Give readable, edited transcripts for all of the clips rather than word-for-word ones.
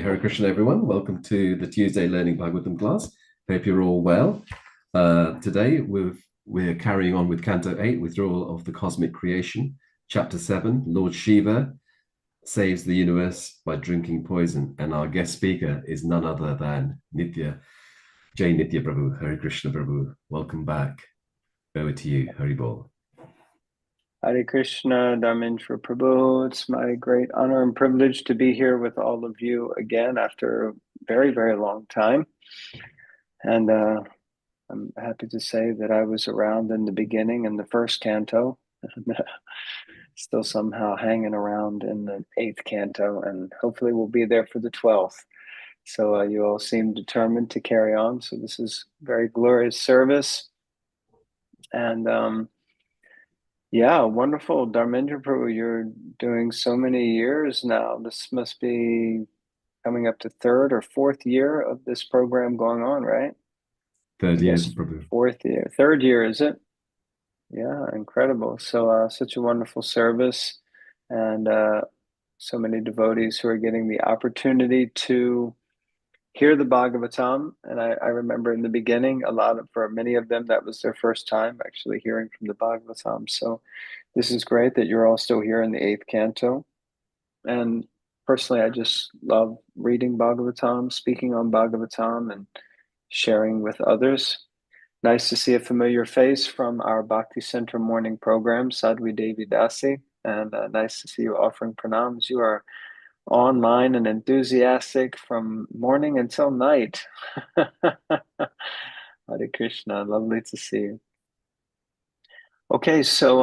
Hare Krishna, everyone. Welcome to the Tuesday Learning Bhagavatam class. Hope you're all well. Today, we're carrying on with Canto 8, Withdrawal of the Cosmic Creation, Chapter 7, Lord Shiva saves the universe by drinking poison. And our guest speaker is none other than Nitya, Jai Nitya Prabhu, Hare Krishna Prabhu. Welcome back. Over to you, Hari Bol. Hare Krishna, Dharmendra Prabhu. It's my great honor and privilege to be here with all of you again after a very, very long time. And I'm happy to say that I was around in the beginning in the first canto, and still somehow hanging around in the eighth canto, and hopefully we'll be there for the 12th. So you all seem determined to carry on. So this is very glorious service. And yeah, wonderful. Dharmendra Prabhu, you're doing so many years now. This must be coming up to third or fourth year of this program going on, right? Third I year, guess Prabhu. fourth year. Third year, is it? Yeah, incredible. So such a wonderful service, and so many devotees who are getting the opportunity to hear the Bhagavatam. And I remember in the beginning, for many of them, that was their first time actually hearing from the Bhagavatam. So this is great that you're all still here in the eighth canto. And personally, I just love reading Bhagavatam, speaking on Bhagavatam, and sharing with others. Nice to see a familiar face from our Bhakti Center morning program, Sadhvi Devi Dasi. And nice to see you offering pranams. You are online and enthusiastic from morning until night. Hare Krishna, lovely to see you. Okay, so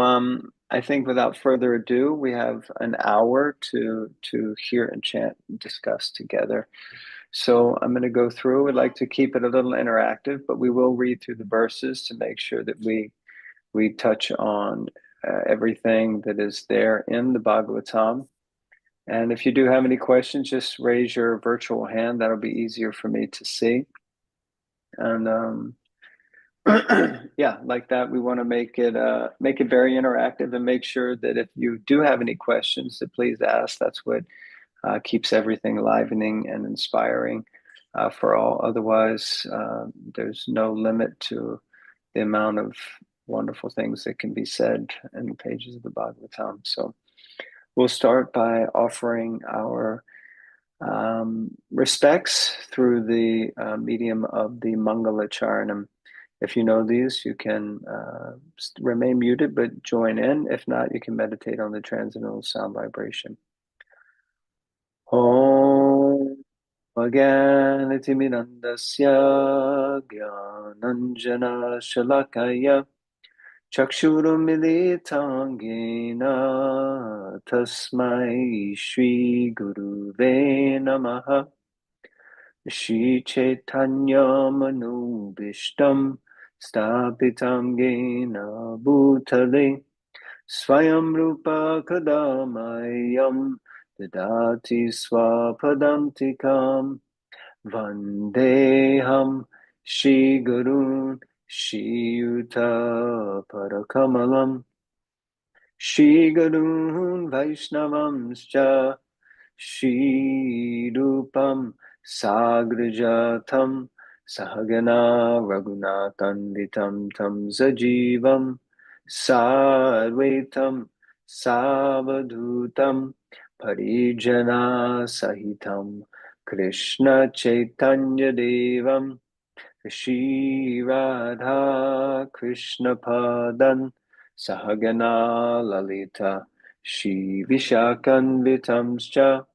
I think without further ado, we have an hour to hear and chant and discuss together. So I'm going to go through. I'd like to keep it a little interactive, but we will read through the verses to make sure that we touch on everything that is there in the Bhagavatam. And if you do have any questions, just raise your virtual hand. That'll be easier for me to see. And yeah, like that, we want to make it very interactive and make sure that if you do have any questions, that please ask. That's what keeps everything livening and inspiring for all. Otherwise, there's no limit to the amount of wonderful things that can be said in the pages of the Bhagavatam. So we'll start by offering our respects through the medium of the Mangala Charanam. If you know these, you can remain muted but join in. If not, you can meditate on the transcendental sound vibration. Om Agyanatimirandasya Gyananjana Shalakaya Chakshurumilitangena Tasmai Shri Guruve Namaha Shri Chaitanya Manubhishtam Stapitam Gena Bhutale Swayam Rupa Kadamayam Dadati Swapadantikam Vandeham Shri Gurun Shri Yuta Parakamalam Shri Gurun Vaishnavamscha Shri Rupam Sagrajatam Sahagana Raghunathanditam Tam Sajivam Sarvetam Savadhutam Parijana Sahitam Krishna Chaitanya Devam Shri Radha Krishna Padan Sahagana Lalita Shri Vishakanvitamscha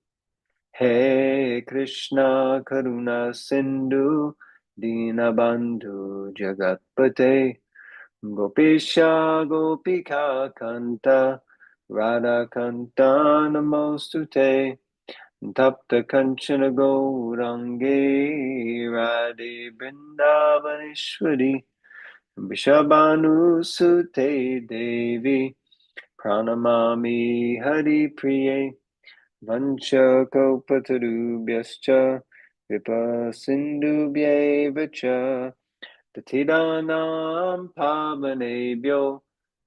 He Krishna Karuna Sindhu Dinabandhu Jagatpate Gopisha Gopika Kanta Radha Kanta Namostute Tapta Kanchana Gaurange Radhe Vrindavaneshwari Vishabhanu Sute Devi Pranamami Hari Priye Vancha Kalpatarubhyascha Vipa Sindhubhyevacha Tatidanam Pavanebhyo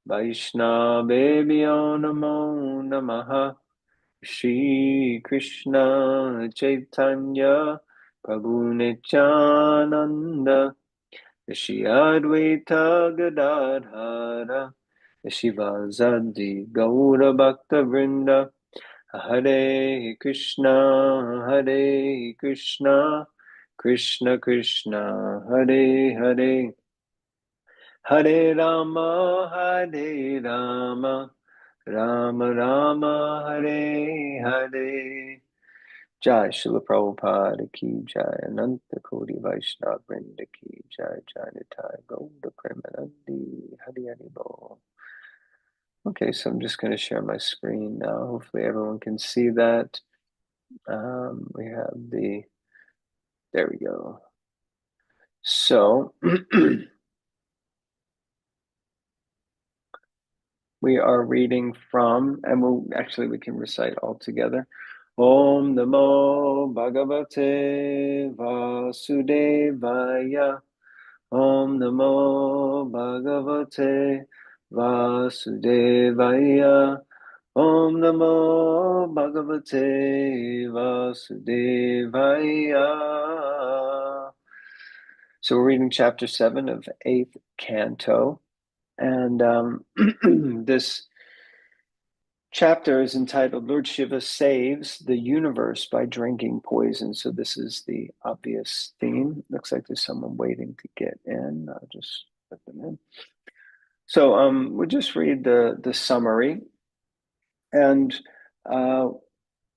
Vaishnavebhyo Namo Namaha Shri Krishna Chaitanya Prabhu Nityananda Shri Advaita Gadadhara Shivasadi Gaura Bhakta Vrinda Hare Krishna Krishna Krishna Hare Hare Hare Rama Rama Rama Hare Hare. Jai Srila Prabhupada ki jai, Ananta Koti Vaishnava Vrinda ki jai, Jai Nitai Gaura Premanandi Hari Hari Bo. Okay, so I'm just going to share my screen now. Hopefully everyone can see that. We have there we go. So we are reading from, and we can recite all together. Om Namo Bhagavate Vasudevaya. Om Namo Bhagavate Vasudevaya. Om Namo Bhagavate Vasudevaya. So we're reading chapter 7 of 8th Canto. And this chapter is entitled Lord Shiva Saves the Universe by Drinking Poison. So this is the obvious theme. Looks like there's someone waiting to get in. I'll just put them in. So we'll just read the summary. And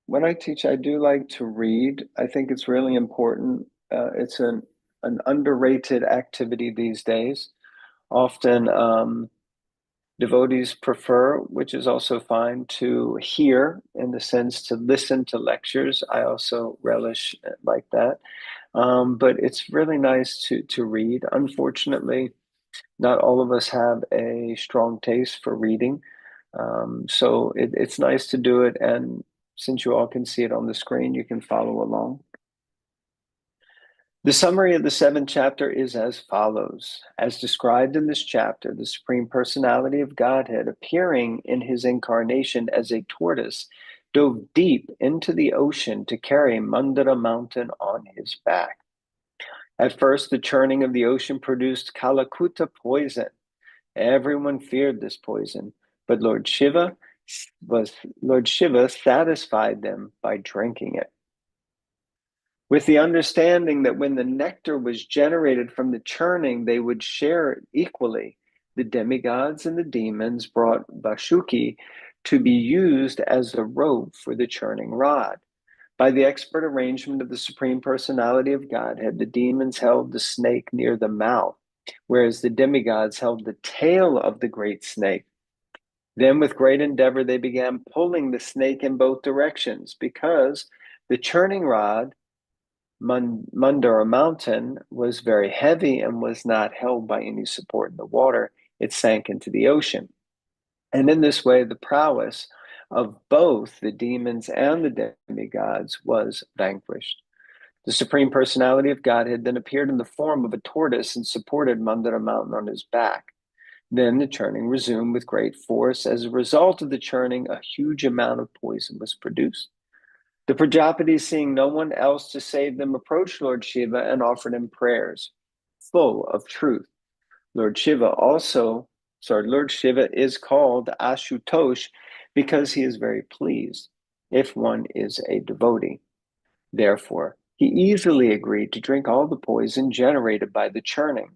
when I teach, I do like to read. I think it's really important. It's an underrated activity these days. Often devotees prefer, which is also fine, to hear, in the sense to listen to lectures. I also relish like that. But it's really nice to read. Unfortunately, not all of us have a strong taste for reading. So it's nice to do it. And since you all can see it on the screen, you can follow along. The summary of the 7th chapter is as follows. As described in this chapter, the Supreme Personality of Godhead, appearing in his incarnation as a tortoise, dove deep into the ocean to carry Mandara mountain on his back. At first, the churning of the ocean produced Kalakuta poison. Everyone feared this poison, but Lord Shiva satisfied them by drinking it. With the understanding that when the nectar was generated from the churning, they would share it equally, the demigods and the demons brought Vashuki to be used as the rope for the churning rod. By the expert arrangement of the Supreme Personality of Godhead, the demons held the snake near the mouth, whereas the demigods held the tail of the great snake. Then, with great endeavor, they began pulling the snake in both directions, because the churning rod, Mandara mountain, was very heavy and was not held by any support in the water. It sank into the ocean. And in this way, the prowess of both the demons and the demigods was vanquished. The Supreme Personality of Godhead then appeared in the form of a tortoise and supported Mandara mountain on his back. Then the churning resumed with great force. As a result of the churning, a huge amount of poison was produced. The Prajapatis, seeing no one else to save them, approached Lord Shiva and offered him prayers full of truth. Lord Shiva is called Ashutosh because he is very pleased if one is a devotee. Therefore, he easily agreed to drink all the poison generated by the churning.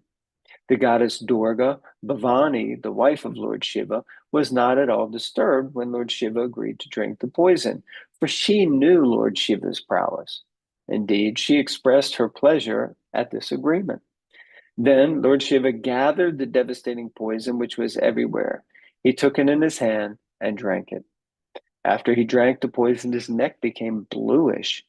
The goddess Durga, Bhavani, the wife of Lord Shiva, was not at all disturbed when Lord Shiva agreed to drink the poison, for she knew Lord Shiva's prowess. Indeed, she expressed her pleasure at this agreement. Then Lord Shiva gathered the devastating poison which was everywhere. He took it in his hand and drank it. After he drank the poison, his neck became bluish.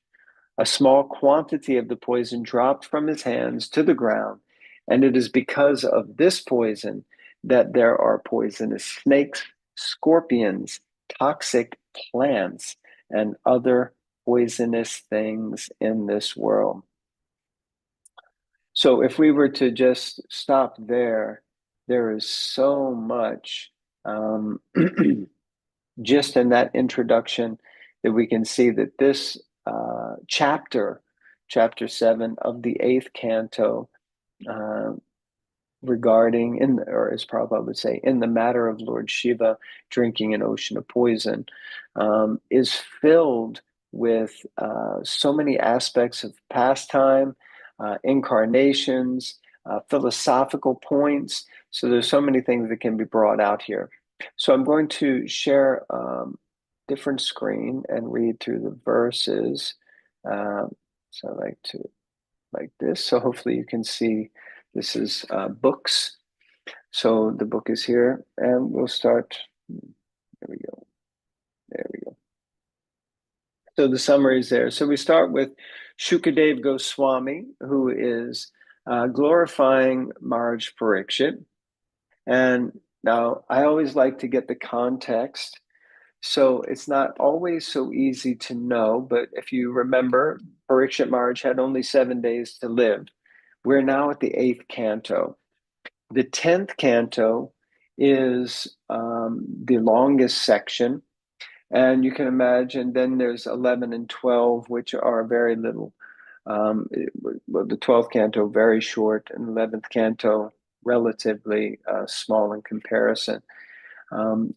A small quantity of the poison dropped from his hands to the ground, and it is because of this poison that there are poisonous snakes, scorpions, toxic plants, and other poisonous things in this world. So if we were to just stop there, there is so much just in that introduction. that we can see that this chapter 7 of the 8th canto, regarding, or as Prabhupada would say, in the matter of Lord Shiva drinking an ocean of poison, is filled with so many aspects of pastime, incarnations, philosophical points. So there's so many things that can be brought out here. So I'm going to share different screen and read through the verses. So I like to like this. So hopefully you can see this is books. So the book is here, and we'll start. There we go. There we go. So the summary is there. So we start with Shukadev Goswami, who is glorifying Maharaj Parikshit. And now I always like to get the context. So it's not always so easy to know, but if you remember, Parikshit Maharaj had only 7 days to live. We're now at the 8th canto. The 10th canto is the longest section. And you can imagine then there's 11 and 12, which are very little. Well, the 12th canto, very short, and 11th canto, relatively small in comparison.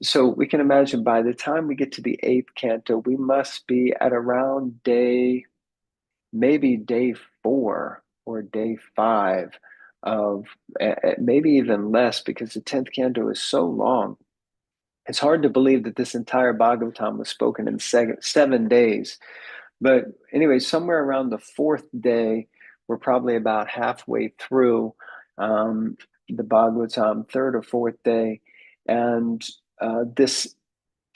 So we can imagine by the time we get to the 8th canto, we must be at around maybe day 4 or day 5 of maybe even less, because the 10th canto is so long. It's hard to believe that this entire Bhagavatam was spoken in 7 days. But anyway, somewhere around the 4th day, we're probably about halfway through the Bhagavatam, 3rd or 4th day. And this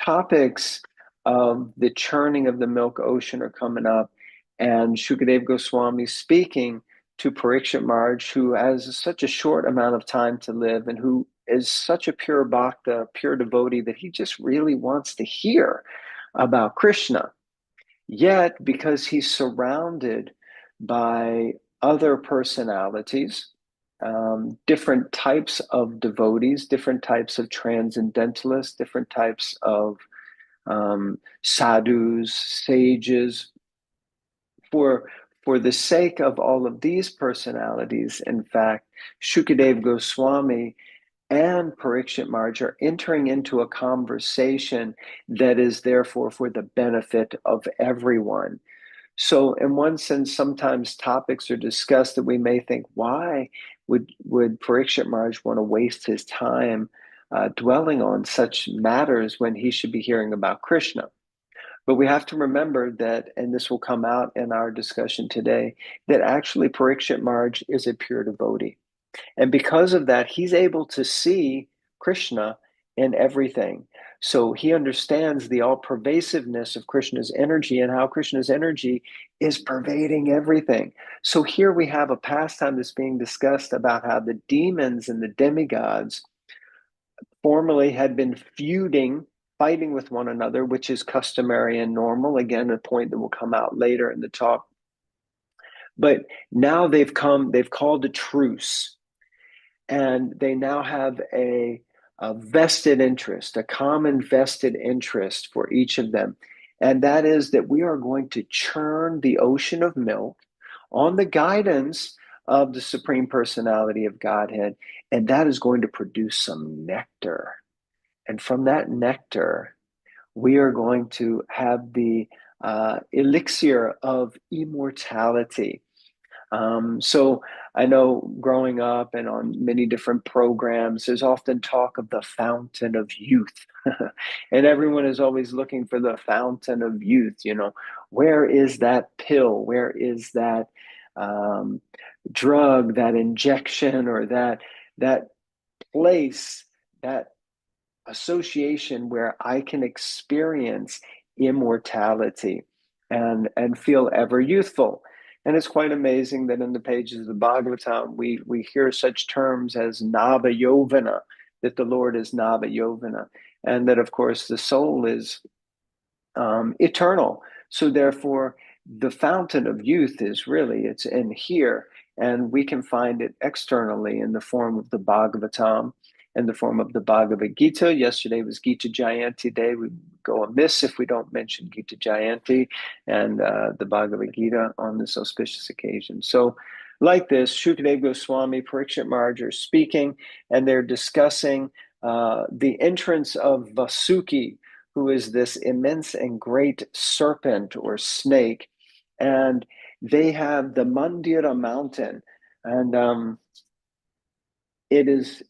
topics of the churning of the milk ocean are coming up. And Shukadev Goswami speaking to Parikshit Maharaj, who has such a short amount of time to live and who is such a pure bhakta, pure devotee, that he just really wants to hear about Krishna. Yet, because he's surrounded by other personalities, different types of devotees, different types of transcendentalists, different types of sadhus, sages, for the sake of all of these personalities, in fact, Shukadev Goswami and Parikshit Maharaj are entering into a conversation that is therefore for the benefit of everyone. So in one sense, sometimes topics are discussed that we may think, why would Parikshit Maharaj want to waste his time dwelling on such matters when he should be hearing about Krishna? But we have to remember that, and this will come out in our discussion today, that actually Parikshit Maharaj is a pure devotee. And because of that, he's able to see Krishna in everything. So he understands the all-pervasiveness of Krishna's energy and how Krishna's energy is pervading everything. So here we have a pastime that's being discussed about how the demons and the demigods formerly had been feuding, fighting with one another, which is customary and normal. Again, a point that will come out later in the talk. But now they've called a truce, and they now have a vested interest, a common vested interest for each of them. And that is that we are going to churn the ocean of milk on the guidance of the Supreme Personality of Godhead. And that is going to produce some nectar. And from that nectar, we are going to have the elixir of immortality. So I know growing up and on many different programs, there's often talk of the fountain of youth. And everyone is always looking for the fountain of youth. Where is that pill? Where is that drug, that injection, or that place, that association where I can experience immortality and feel ever youthful? And it's quite amazing that in the pages of the Bhagavatam, we hear such terms as Nava Yovana, that the Lord is Nava Yovana, and that, of course, the soul is eternal. So therefore, the fountain of youth it's in here, and we can find it externally in the form of the Bhagavatam. in the form of the Bhagavad Gita. Yesterday was Gita Jayanti Day. We go amiss if we don't mention Gita Jayanti and the Bhagavad Gita on this auspicious occasion. So like this, Shukadeva Goswami, Parikshit Maharaj are speaking, and they're discussing the entrance of Vasuki, who is this immense and great serpent or snake. And they have the Mandira mountain. And it is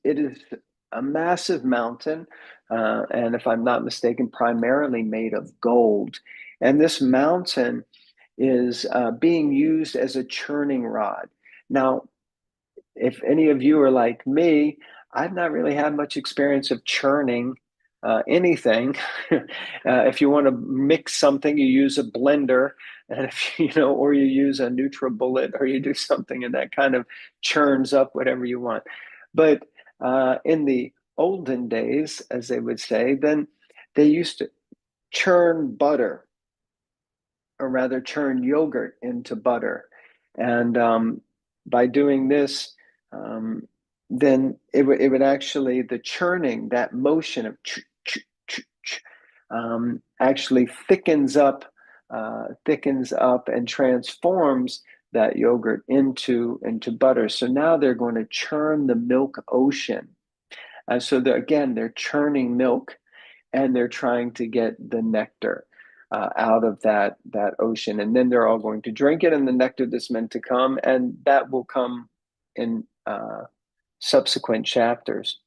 a massive mountain, and if I'm not mistaken, primarily made of gold. And this mountain is being used as a churning rod. Now, if any of you are like me, I've not really had much experience of churning anything. If you want to mix something, you use a blender, and if or you use a NutriBullet, or you do something, and that kind of churns up whatever you want. But in the olden days, as they would say, then they used to churn butter, or rather churn yogurt into butter. And by doing this, then it would actually, the churning, that motion of actually thickens up and transforms that yogurt into butter. So now they're going to churn the milk ocean. So they're churning milk, and they're trying to get the nectar out of that ocean, and then they're all going to drink it, and the nectar that's meant to come, and that will come in subsequent chapters.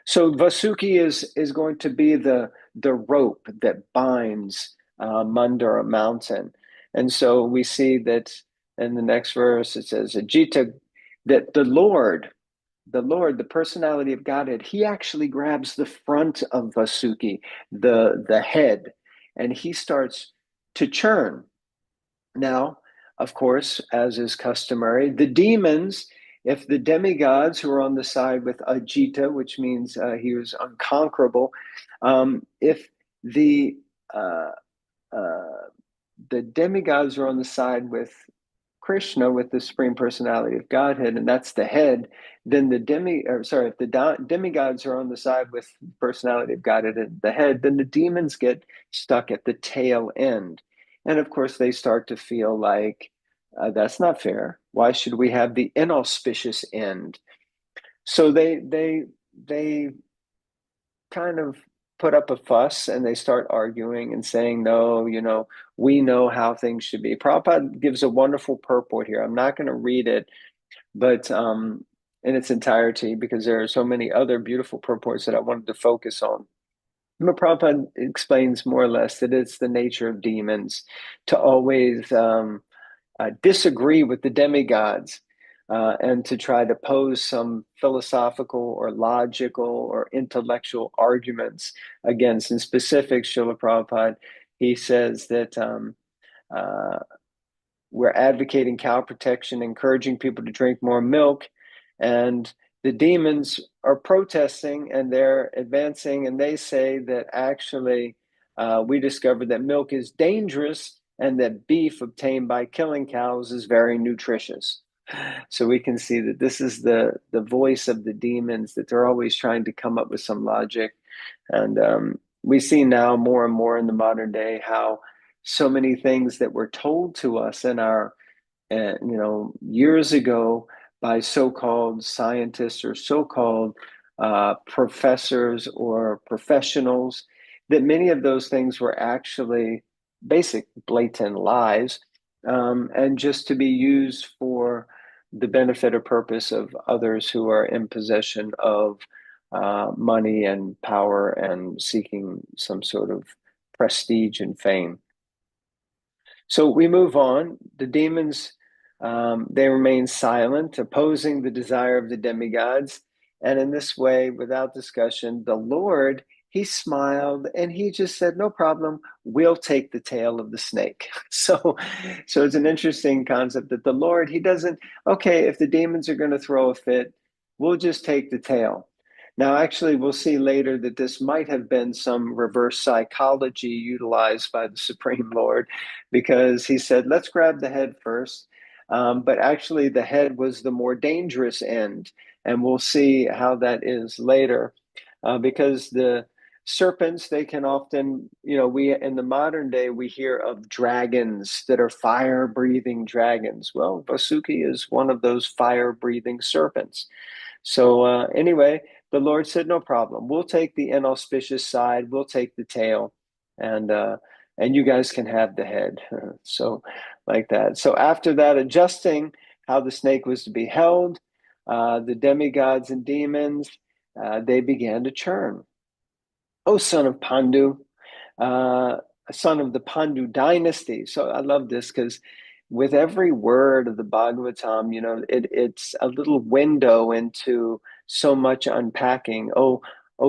So Vasuki is going to be the rope that binds Mandara mountain, and so we see that in the next verse it says Ajita, that the Lord, the personality of Godhead, he actually grabs the front of Vasuki, the head, and he starts to churn. Now, of course, as is customary, the demons, if the demigods who are on the side with Ajita, which means he was unconquerable, if the demigods are on the side with Krishna, with the Supreme Personality of Godhead, and that's the head, then if the demigods are on the side with the Personality of Godhead and the head, then the demons get stuck at the tail end. And of course, they start to feel like, that's not fair. Why should we have the inauspicious end? So they kind of put up a fuss, and they start arguing and saying, no, we know how things should be. Prabhupada gives a wonderful purport here. I'm not going to read it, but in its entirety, because there are so many other beautiful purports that I wanted to focus on. But Prabhupada explains more or less that it's the nature of demons to always disagree with the demigods, and to try to pose some philosophical or logical or intellectual arguments against. In specific, Srila Prabhupada, he says that we're advocating cow protection, encouraging people to drink more milk, and the demons are protesting, and they're advancing, and they say that actually we discovered that milk is dangerous, and that beef obtained by killing cows is very nutritious. So we can see that this is the voice of the demons, that they're always trying to come up with some logic. And we see now more and more in the modern day how so many things that were told to us in our, years ago by so-called scientists or so-called professors or professionals, that many of those things were actually basic blatant lies, and just to be used for the benefit or purpose of others who are in possession of money and power and seeking some sort of prestige and fame. So we move on. The demons, they remain silent, opposing the desire of the demigods. And in this way, without discussion, the Lord, he smiled and he just said, no problem, we'll take the tail of the snake. So it's an interesting concept that the Lord, he doesn't, okay, if the demons are going to throw a fit, we'll just take the tail. Now, actually, we'll see later that this might have been some reverse psychology utilized by the Supreme Lord, because he said, let's grab the head first. But actually, the head was the more dangerous end. And we'll see how that is later. because the serpents, they can often, we in the modern day, we hear of dragons that are fire breathing dragons. Well, Vasuki is one of those fire breathing serpents. So anyway, the Lord said, no problem. We'll take the inauspicious side. We'll take the tail, and you guys can have the head. So like that. So after that, adjusting how the snake was to be held, the demigods and demons, they began to churn. O son of Pandu, uh, son of the Pandu dynasty. So I love this because with every word of the Bhagavatam, it's a little window into so much unpacking. Oh,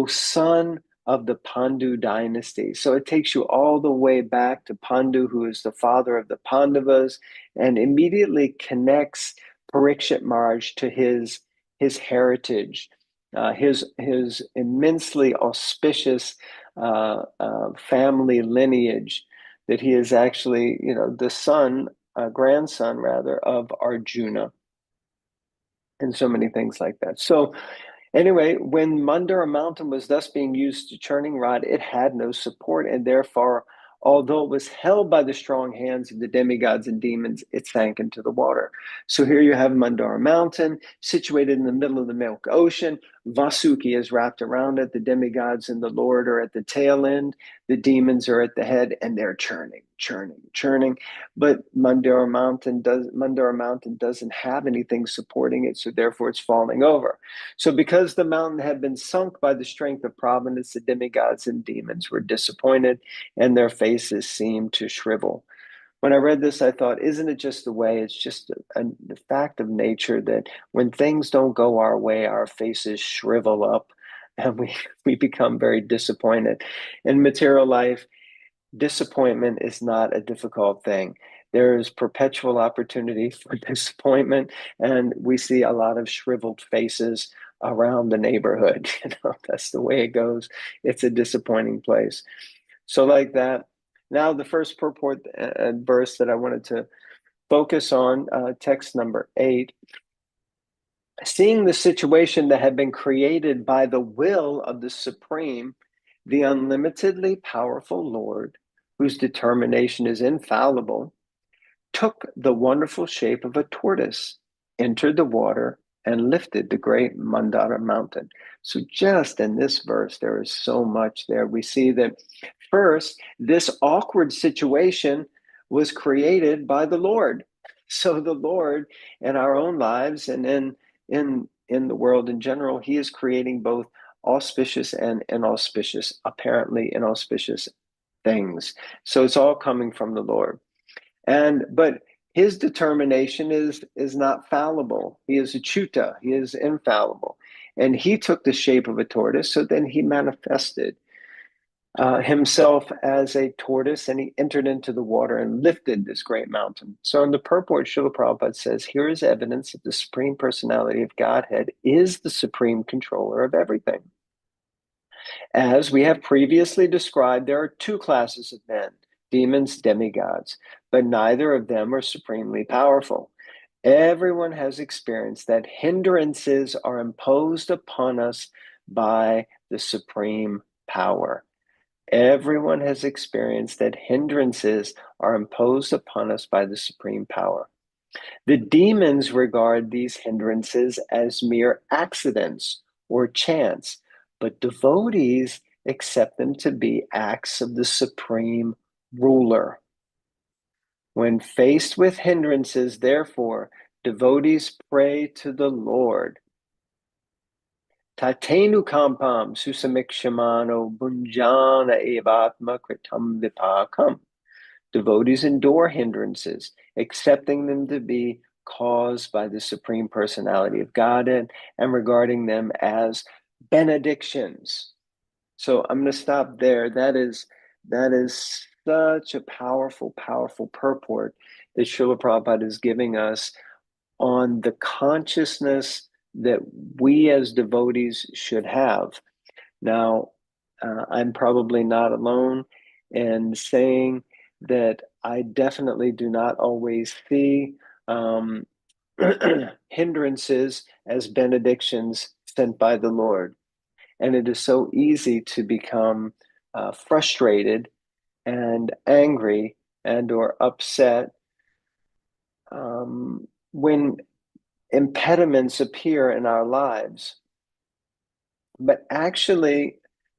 son of the Pandu dynasty. So it takes you all the way back to Pandu, who is the father of the Pandavas, and immediately connects Parikshit Maharaj to his heritage, his immensely auspicious family lineage, that he is actually, the son, grandson rather, of Arjuna, and so many things like that. So anyway, when Mandara mountain was thus being used as a churning rod, it had no support, and therefore, although it was held by the strong hands of the demigods and demons, it sank into the water. So here you have Mandara mountain, situated in the middle of the Milk Ocean. Vasuki is wrapped around it. The demigods and the Lord are at the tail end. The demons are at the head, and they're churning, churning, churning. But Mandara Mountain doesn't have anything supporting it, so therefore it's falling over. So because the mountain had been sunk by the strength of providence, the demigods and demons were disappointed, and their faces seemed to shrivel. When I read this, I thought, isn't it just the way? It's just the fact of nature that when things don't go our way, our faces shrivel up and we become very disappointed. In material life, disappointment is not a difficult thing. There is perpetual opportunity for disappointment, and we see a lot of shriveled faces around the neighborhood. That's the way it goes. It's a disappointing place. So, like that. Now, the first purport verse that I wanted to focus on, text number 8. Seeing the situation that had been created by the will of the Supreme, the unlimitedly powerful Lord, whose determination is infallible, took the wonderful shape of a tortoise, entered the water, and lifted the great Mandara mountain. So just in this verse, there is so much there. We see that first, this awkward situation was created by the Lord. So the Lord in our own lives and in the world in general, he is creating both auspicious and inauspicious, apparently inauspicious things. So it's all coming from the Lord. But his determination is not fallible. He is achyuta. He is infallible. And he took the shape of a tortoise, so then he manifested himself as a tortoise, and he entered into the water and lifted this great mountain. So in the purport, Srila Prabhupada says, here is evidence that the Supreme Personality of Godhead is the supreme controller of everything. As we have previously described, there are two classes of men, demons, demigods, but neither of them are supremely powerful. Everyone has experienced that hindrances are imposed upon us by the supreme power. Everyone has experienced that hindrances are imposed upon us by the supreme power. The demons regard these hindrances as mere accidents or chance, but devotees accept them to be acts of the supreme ruler. When faced with hindrances, therefore, devotees pray to the Lord. Tatenu kampam susamikshimano bunjana evatma kritam vipakam. Devotees endure hindrances, accepting them to be caused by the Supreme Personality of Godhead and regarding them as benedictions. So I'm going to stop there. That is such a powerful, powerful purport that Srila Prabhupada is giving us on the consciousness that we as devotees should have. Now, I'm probably not alone in saying that I definitely do not always see hindrances as benedictions sent by the Lord. And it is so easy to become frustrated and angry and or upset when impediments appear in our lives. But actually,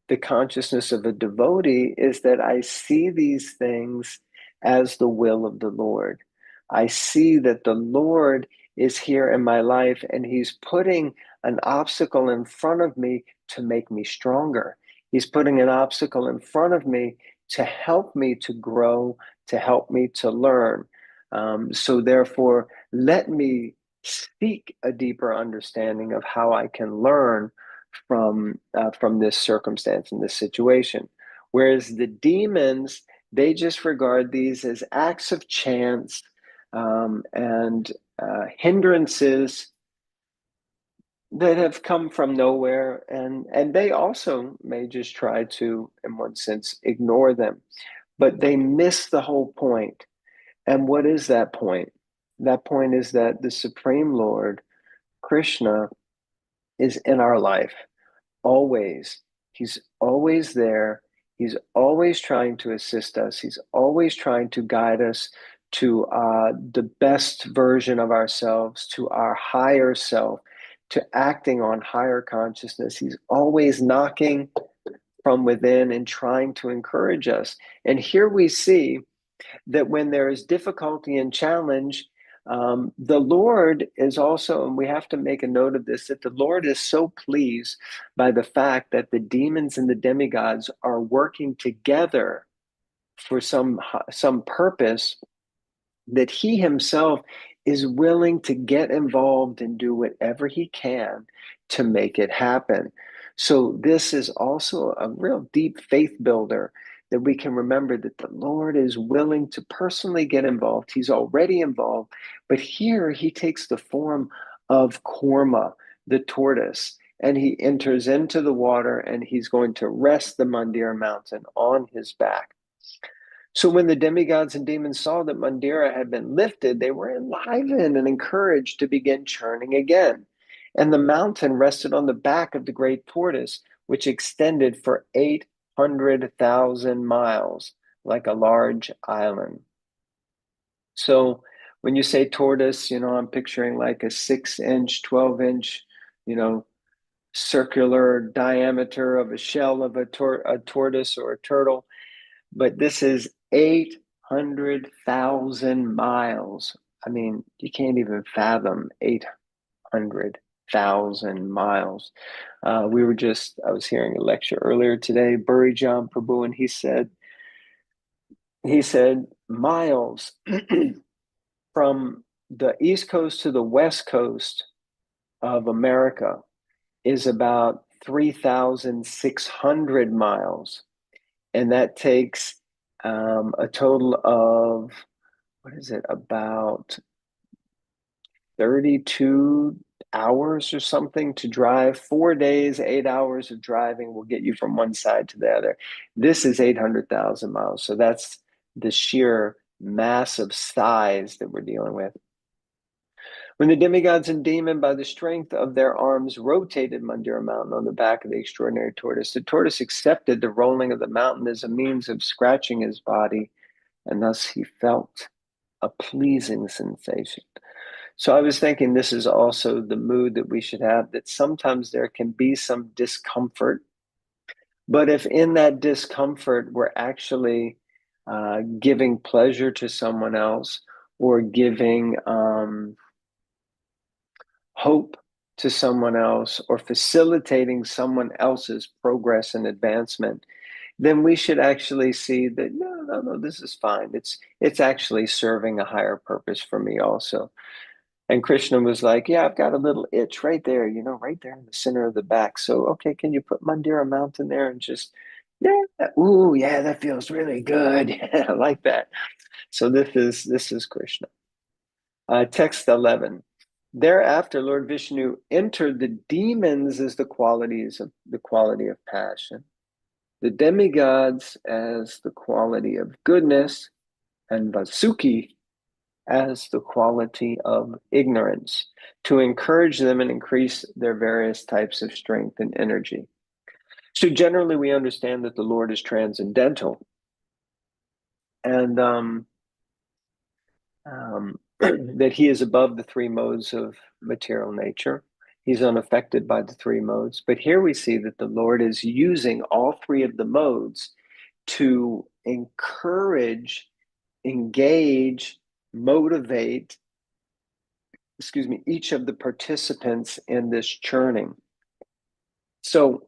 the consciousness of a devotee is that I see these things as the will of the Lord. I see that the Lord is here in my life and he's putting an obstacle in front of me to make me stronger. He's putting an obstacle in front of me to help me to grow, to help me to learn. So therefore, let me seek a deeper understanding of how I can learn from this circumstance and this situation. Whereas the demons, they just regard these as acts of chance and hindrances that have come from nowhere, and they also may just try to, in one sense, ignore them, but they miss the whole point. And what is that point? That point is that the Supreme Lord, Krishna, is in our life. Always. He's always there. He's always trying to assist us. He's always trying to guide us to the best version of ourselves, to our higher self, to acting on higher consciousness. He's always knocking from within and trying to encourage us. And here we see that when there is difficulty and challenge, the Lord is also, and we have to make a note of this, that the Lord is so pleased by the fact that the demons and the demigods are working together for some purpose, that he himself is willing to get involved and do whatever he can to make it happen. So this is also a real deep faith builder, that we can remember that the Lord is willing to personally get involved. He's already involved, but here he takes the form of Korma, the tortoise, and he enters into the water and he's going to rest the Mandira mountain on his back. So when the demigods and demons saw that Mandira had been lifted, they were enlivened and encouraged to begin churning again. And the mountain rested on the back of the great tortoise, which extended for 800,000 miles, like a large island. So when you say tortoise, I'm picturing like a 6-inch, 12-inch, circular diameter of a shell of a tortoise or a turtle. But this is 800,000 miles. I mean, you can't even fathom 800,000 miles. I was hearing a lecture earlier today, Burijan Prabhu, and he said miles from the East Coast to the West Coast of America is about 3,600 miles. And that takes a total of, about 32 hours or something to drive. 4 days, 8 hours of driving will get you from one side to the other. This is 800,000 miles. So that's the sheer massive size that we're dealing with. When the demigods and demon, by the strength of their arms, rotated Mandira mountain on the back of the extraordinary tortoise, the tortoise accepted the rolling of the mountain as a means of scratching his body, and thus he felt a pleasing sensation. So I was thinking this is also the mood that we should have, that sometimes there can be some discomfort, but if in that discomfort we're actually giving pleasure to someone else, or giving hope to someone else, or facilitating someone else's progress and advancement, then we should actually see that no, this is fine. It's actually serving a higher purpose for me also. And Krishna was like, yeah, I've got a little itch right there, right there in the center of the back. So, okay, can you put Mandira Mountain there and just, yeah, ooh, yeah, that feels really good. Yeah, I like that. So this is Krishna. Text 11. Thereafter, Lord Vishnu entered the demons as the quality of passion, the demigods as the quality of goodness, and Vasuki as the quality of ignorance, to encourage them and increase their various types of strength and energy. So generally, we understand that the Lord is transcendental, and that he is above the three modes of material nature. He's unaffected by the three modes. But here we see that the Lord is using all three of the modes to encourage, engage, motivate, each of the participants in this churning. So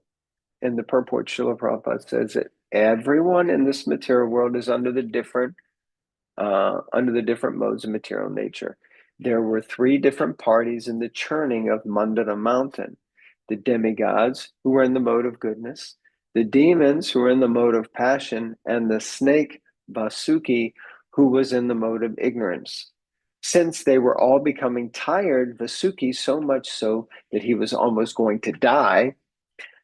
in the purport, Srila Prabhupada says that everyone in this material world is under the different modes of material nature. There were three different parties in the churning of Mandara mountain: the demigods, who were in the mode of goodness, the demons, who were in the mode of passion, and the snake Vasuki, who was in the mode of ignorance. Since they were all becoming tired, Vasuki so much so that he was almost going to die,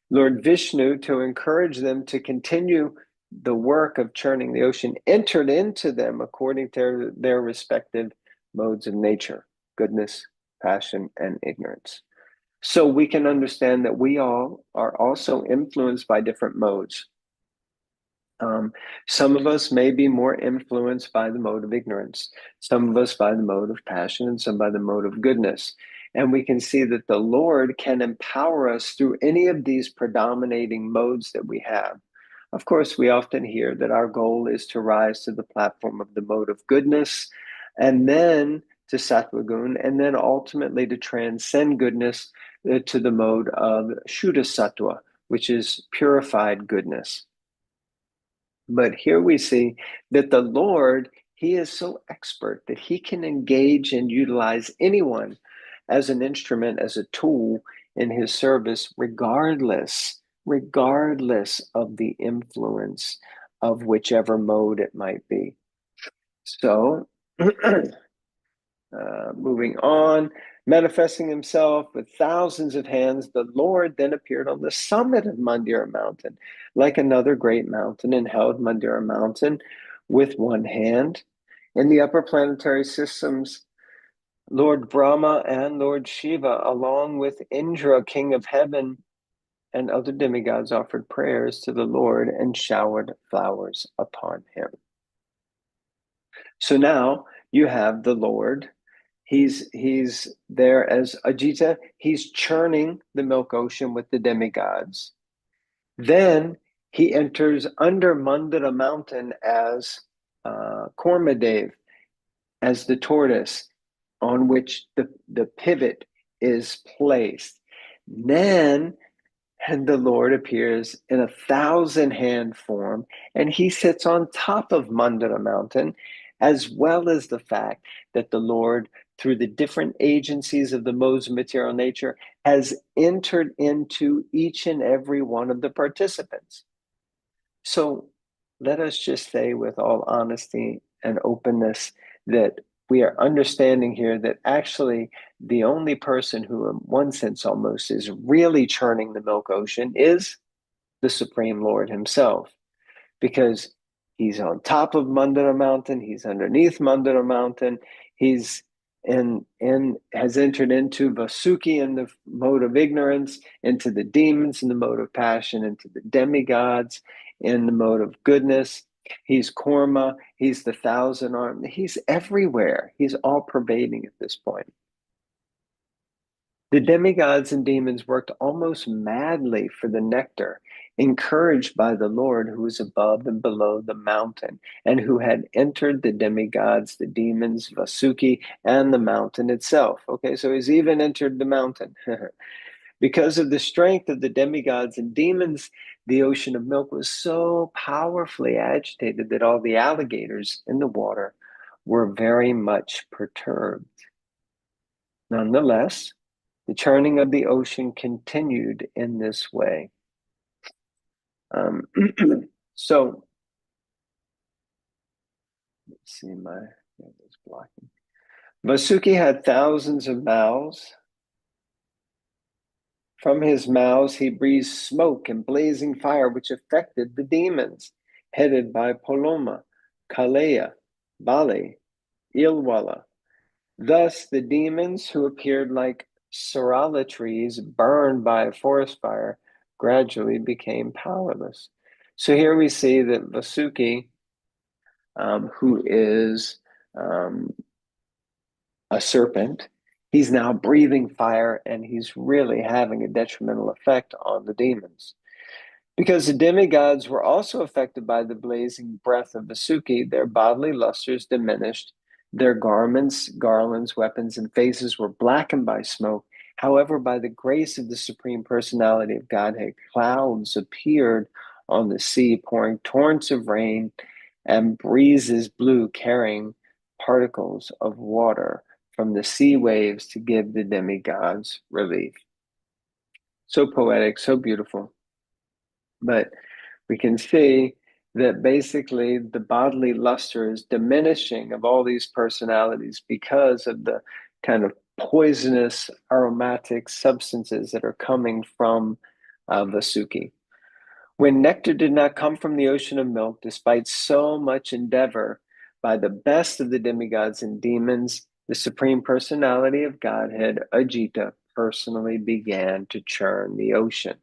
Lord Vishnu, to encourage them to continue the work of churning the ocean, entered into them according to their respective modes of nature: goodness, passion, and ignorance. So we can understand that we all are also influenced by different modes. Some of us may be more influenced by the mode of ignorance, some of us by the mode of passion, and some by the mode of goodness. And we can see that the Lord can empower us through any of these predominating modes that we have. Of course, we often hear that our goal is to rise to the platform of the mode of goodness, and then to Sattvagun, and then ultimately to transcend goodness to the mode of Shuddha Sattva, which is purified goodness. But here we see that the Lord, he is so expert that he can engage and utilize anyone as an instrument, as a tool in his service, regardless of the influence of whichever mode it might be. So, moving on, manifesting himself with thousands of hands, the Lord then appeared on the summit of Mandira mountain, like another great mountain, and held Mandira mountain with one hand. In the upper planetary systems, Lord Brahma and Lord Shiva, along with Indra, king of heaven, and other demigods, offered prayers to the Lord and showered flowers upon him. So now you have the Lord. He's there as Ajita. He's churning the milk ocean with the demigods. Then he enters under Mandara mountain as Kormadev, as the tortoise on which the pivot is placed. Then and the Lord appears in 1,000-hand form, and he sits on top of Mandara mountain, as well as the fact that the Lord, through the different agencies of the modes of material nature, has entered into each and every one of the participants. So let us just say with all honesty and openness that we are understanding here that actually the only person who, in one sense almost, is really churning the milk ocean is the Supreme Lord himself, because he's on top of Mandara mountain, he's underneath Mandara mountain, he's has entered into Vasuki in the mode of ignorance, into the demons in the mode of passion, into the demigods in the mode of goodness. He's Korma, he's the 1,000-armed, he's everywhere. He's all pervading at this point. The demigods and demons worked almost madly for the nectar, encouraged by the Lord who was above and below the mountain, and who had entered the demigods, the demons, Vasuki, and the mountain itself. Okay, so he's even entered the mountain. Because of the strength of the demigods and demons, the ocean of milk was so powerfully agitated that all the alligators in the water were very much perturbed. Nonetheless, the churning of the ocean continued in this way. So, let's see, my is blocking. Vasuki had thousands of mouths. From his mouths, he breathed smoke and blazing fire, which affected the demons, headed by Poloma, Kaleya, Bali, Ilwala. Thus, the demons, who appeared like Sarala trees burned by a forest fire, gradually became powerless. So here we see that Vasuki, who is a serpent, he's now breathing fire, and he's really having a detrimental effect on the demons. Because the demigods were also affected by the blazing breath of Vasuki, their bodily lusters diminished, their garments, garlands, weapons, and faces were blackened by smoke. However, by the grace of the Supreme Personality of Godhead, clouds appeared on the sea, pouring torrents of rain, and breezes blew, carrying particles of water from the sea waves to give the demigods relief. So poetic, so beautiful. But we can see that basically the bodily luster is diminishing of all these personalities because of the kind of poisonous aromatic substances that are coming from Vasuki. When nectar did not come from the ocean of milk, despite so much endeavor by the best of the demigods and demons, the Supreme Personality of Godhead, Ajita, personally began to churn the ocean.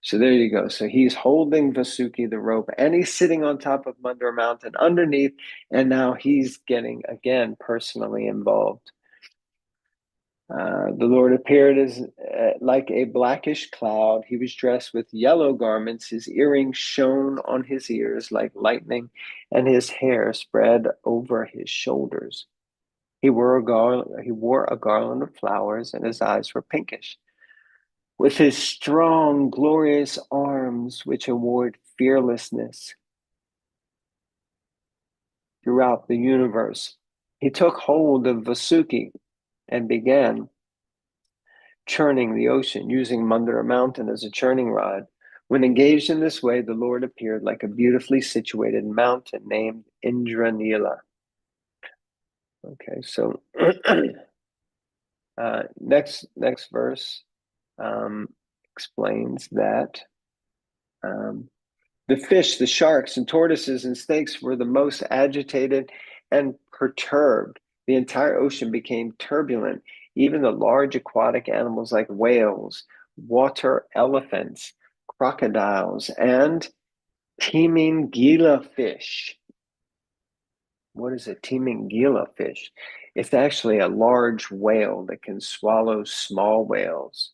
So there you go. So he's holding Vasuki, the rope, and he's sitting on top of Mandara Mountain underneath, and now he's getting, again, personally involved. The Lord appeared as like a blackish cloud. He was dressed with yellow garments. His earrings shone on his ears like lightning, and his hair spread over his shoulders. He wore a garland of flowers, and his eyes were pinkish. With his strong, glorious arms, which award fearlessness throughout the universe, he took hold of Vasuki and began churning the ocean, using Mandara Mountain as a churning rod. When engaged in this way, the Lord appeared like a beautifully situated mountain named Indranila. Okay, so next verse explains that the fish, the sharks, and tortoises and snakes were the most agitated and perturbed. The entire ocean became turbulent. Even the large aquatic animals like whales, water elephants, crocodiles, and teeming gila fish. What is a teeming gila fish? It's actually a large whale that can swallow small whales.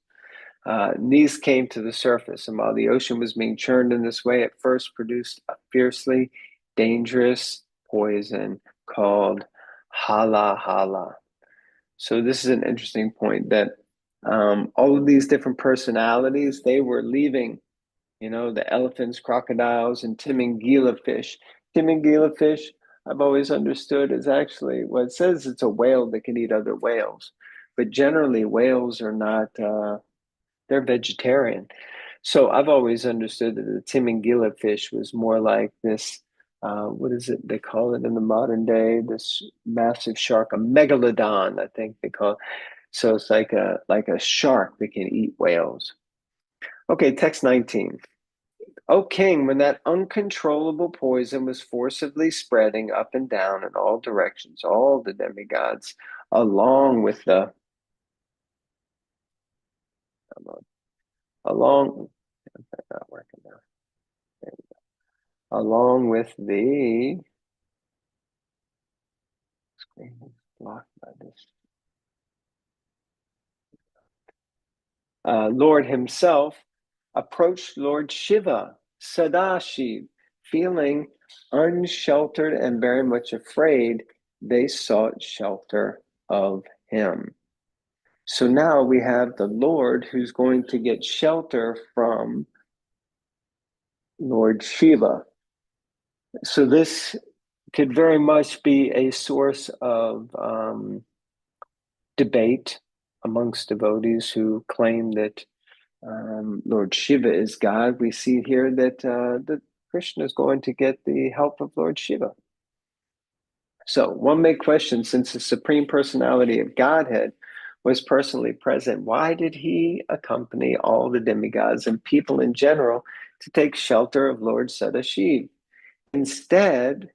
These came to the surface, and while the ocean was being churned in this way, it first produced a fiercely dangerous poison called hala hala. So this is an interesting point that all of these different personalities, they were leaving, the elephants, crocodiles, and Timingila fish. Timingila fish, I've always understood, is actually, well, it says it's a whale that can eat other whales, but generally whales are not, they're vegetarian. So I've always understood that the Timingila fish was more like this, what is it they call it in the modern day? This massive shark, a megalodon, I think they call it. So it's like a shark that can eat whales. Okay, text 19. O king, when that uncontrollable poison was forcibly spreading up and down in all directions, all the demigods, along with the along not working now. There we go. Along with the screen is blocked by this. Lord himself approached Lord Shiva, Sadashiv, feeling unsheltered and very much afraid. They sought shelter of him. So now we have the Lord who's going to get shelter from Lord Shiva. So this could very much be a source of debate amongst devotees who claim that Lord Shiva is God. We see here that Krishna is going to get the help of Lord Shiva. So one may question, since the Supreme Personality of Godhead was personally present, why did he accompany all the demigods and people in general to take shelter of Lord Sadashiv instead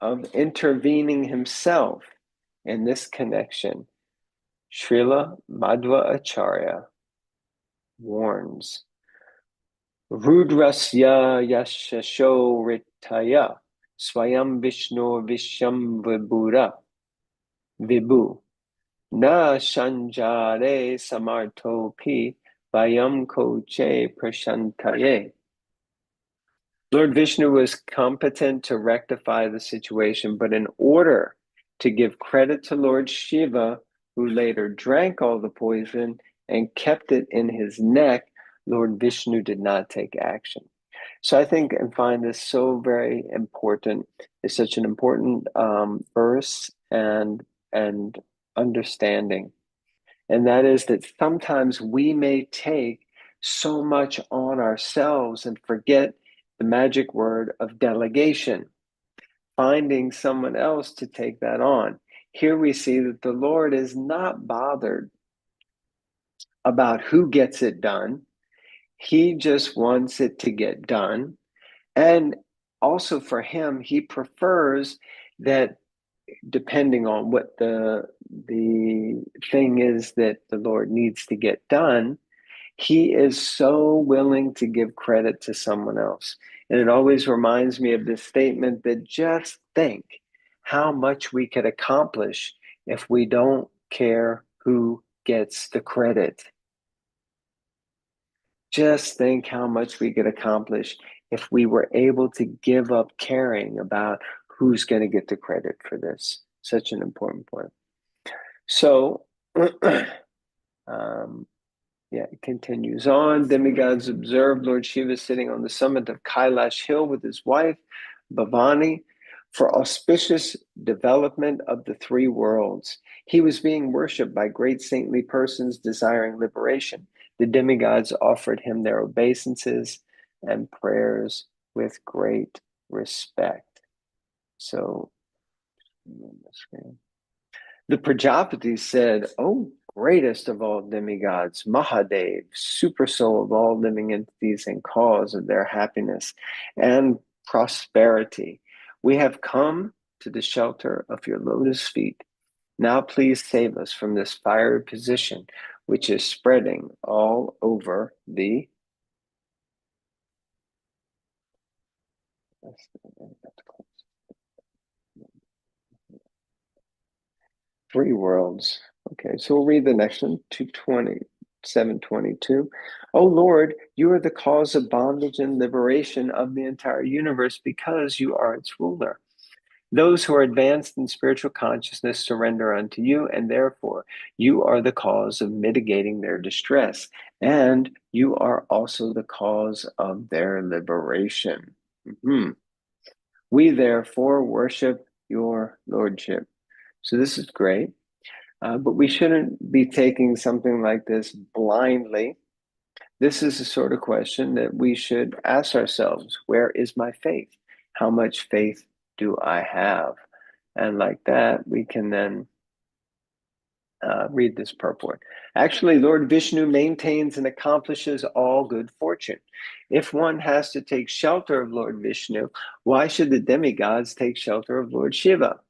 of intervening himself in this connection? Srila Madhva Acharya warns Rudrasya yashasho ritaya swayam Vishnu Visham Vibhu na shanjare samartopi vayam koche prashantaye. Lord Vishnu was competent to rectify the situation, but in order to give credit to Lord Shiva, who later drank all the poison and kept it in his neck, Lord Vishnu did not take action. So I think and find this so very important. It's such an important verse and understanding, and that is that sometimes we may take so much on ourselves and forget the magic word of delegation, finding someone else to take that on. Here we see that the Lord is not bothered about who gets it done. He just wants it to get done. And also for him, he prefers that, depending on what the thing is that the Lord needs to get done, he is so willing to give credit to someone else. And it always reminds me of this statement that just think how much we could accomplish if we don't care who gets the credit. Just think how much we could accomplish if we were able to give up caring about who's going to get the credit for this. Such an important point. So, it continues on. Demigods observed Lord Shiva sitting on the summit of Kailash Hill with his wife, Bhavani, for auspicious development of the three worlds. He was being worshipped by great saintly persons desiring liberation. The demigods offered him their obeisances and prayers with great respect. So, the Prajapati said, "Oh, greatest of all demigods, Mahadev, super soul of all living entities and cause of their happiness and prosperity, we have come to the shelter of your lotus feet. Now please save us from this fiery position, which is spreading all over the..." Three worlds. Okay, so we'll read the next one, 220, 722. Oh Lord, you are the cause of bondage and liberation of the entire universe because you are its ruler. Those who are advanced in spiritual consciousness surrender unto you, and therefore you are the cause of mitigating their distress, and you are also the cause of their liberation. Mm-hmm. We therefore worship your lordship. So this is great. But we shouldn't be taking something like this blindly. This is the sort of question that we should ask ourselves. Where is my faith? How much faith do I have? And like that, we can then read this purport. Actually, Lord Vishnu maintains and accomplishes all good fortune. If one has to take shelter of Lord Vishnu, why should the demigods take shelter of Lord Shiva?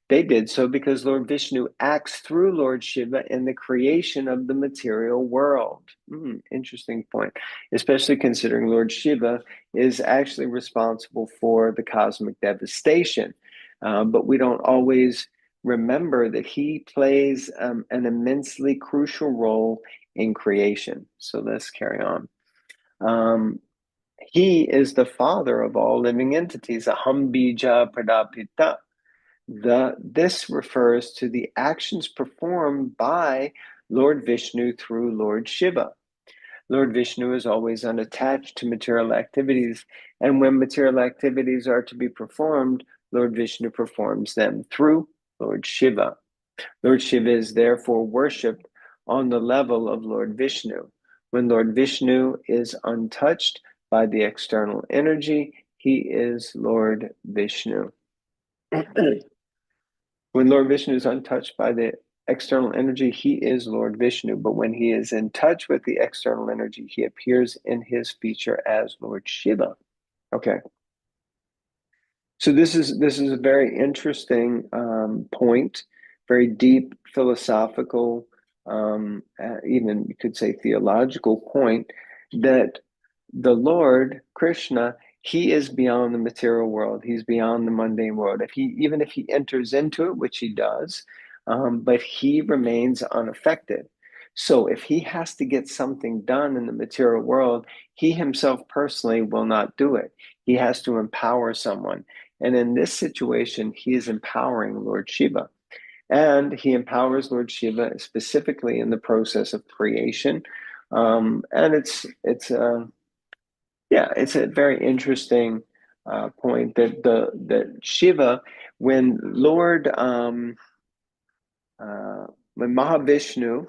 They did so because Lord Vishnu acts through Lord Shiva in the creation of the material world. Interesting point, especially considering Lord Shiva is actually responsible for the cosmic devastation. But we don't always remember that he plays an immensely crucial role in creation. So let's carry on. He is the father of all living entities, aham bija pradapita. This refers to the actions performed by Lord Vishnu through Lord Shiva. Lord Vishnu is always unattached to material activities, and when material activities are to be performed, Lord Vishnu performs them through Lord Shiva. Lord Shiva is therefore worshipped on the level of Lord Vishnu. When Lord Vishnu is untouched by the external energy, he is Lord Vishnu. When Lord Vishnu is untouched by the external energy, he is Lord Vishnu. But when he is in touch with the external energy, he appears in his feature as Lord Shiva. Okay. So this is a very interesting point, very deep philosophical, even you could say theological point, that the Lord, Krishna, he is beyond the material world. He's beyond the mundane world. Even if he enters into it, which he does, but he remains unaffected. So if he has to get something done in the material world, he himself personally will not do it. He has to empower someone. And in this situation, he is empowering Lord Shiva. And he empowers Lord Shiva specifically in the process of creation. And it's a very interesting point that Shiva, when when Mahavishnu,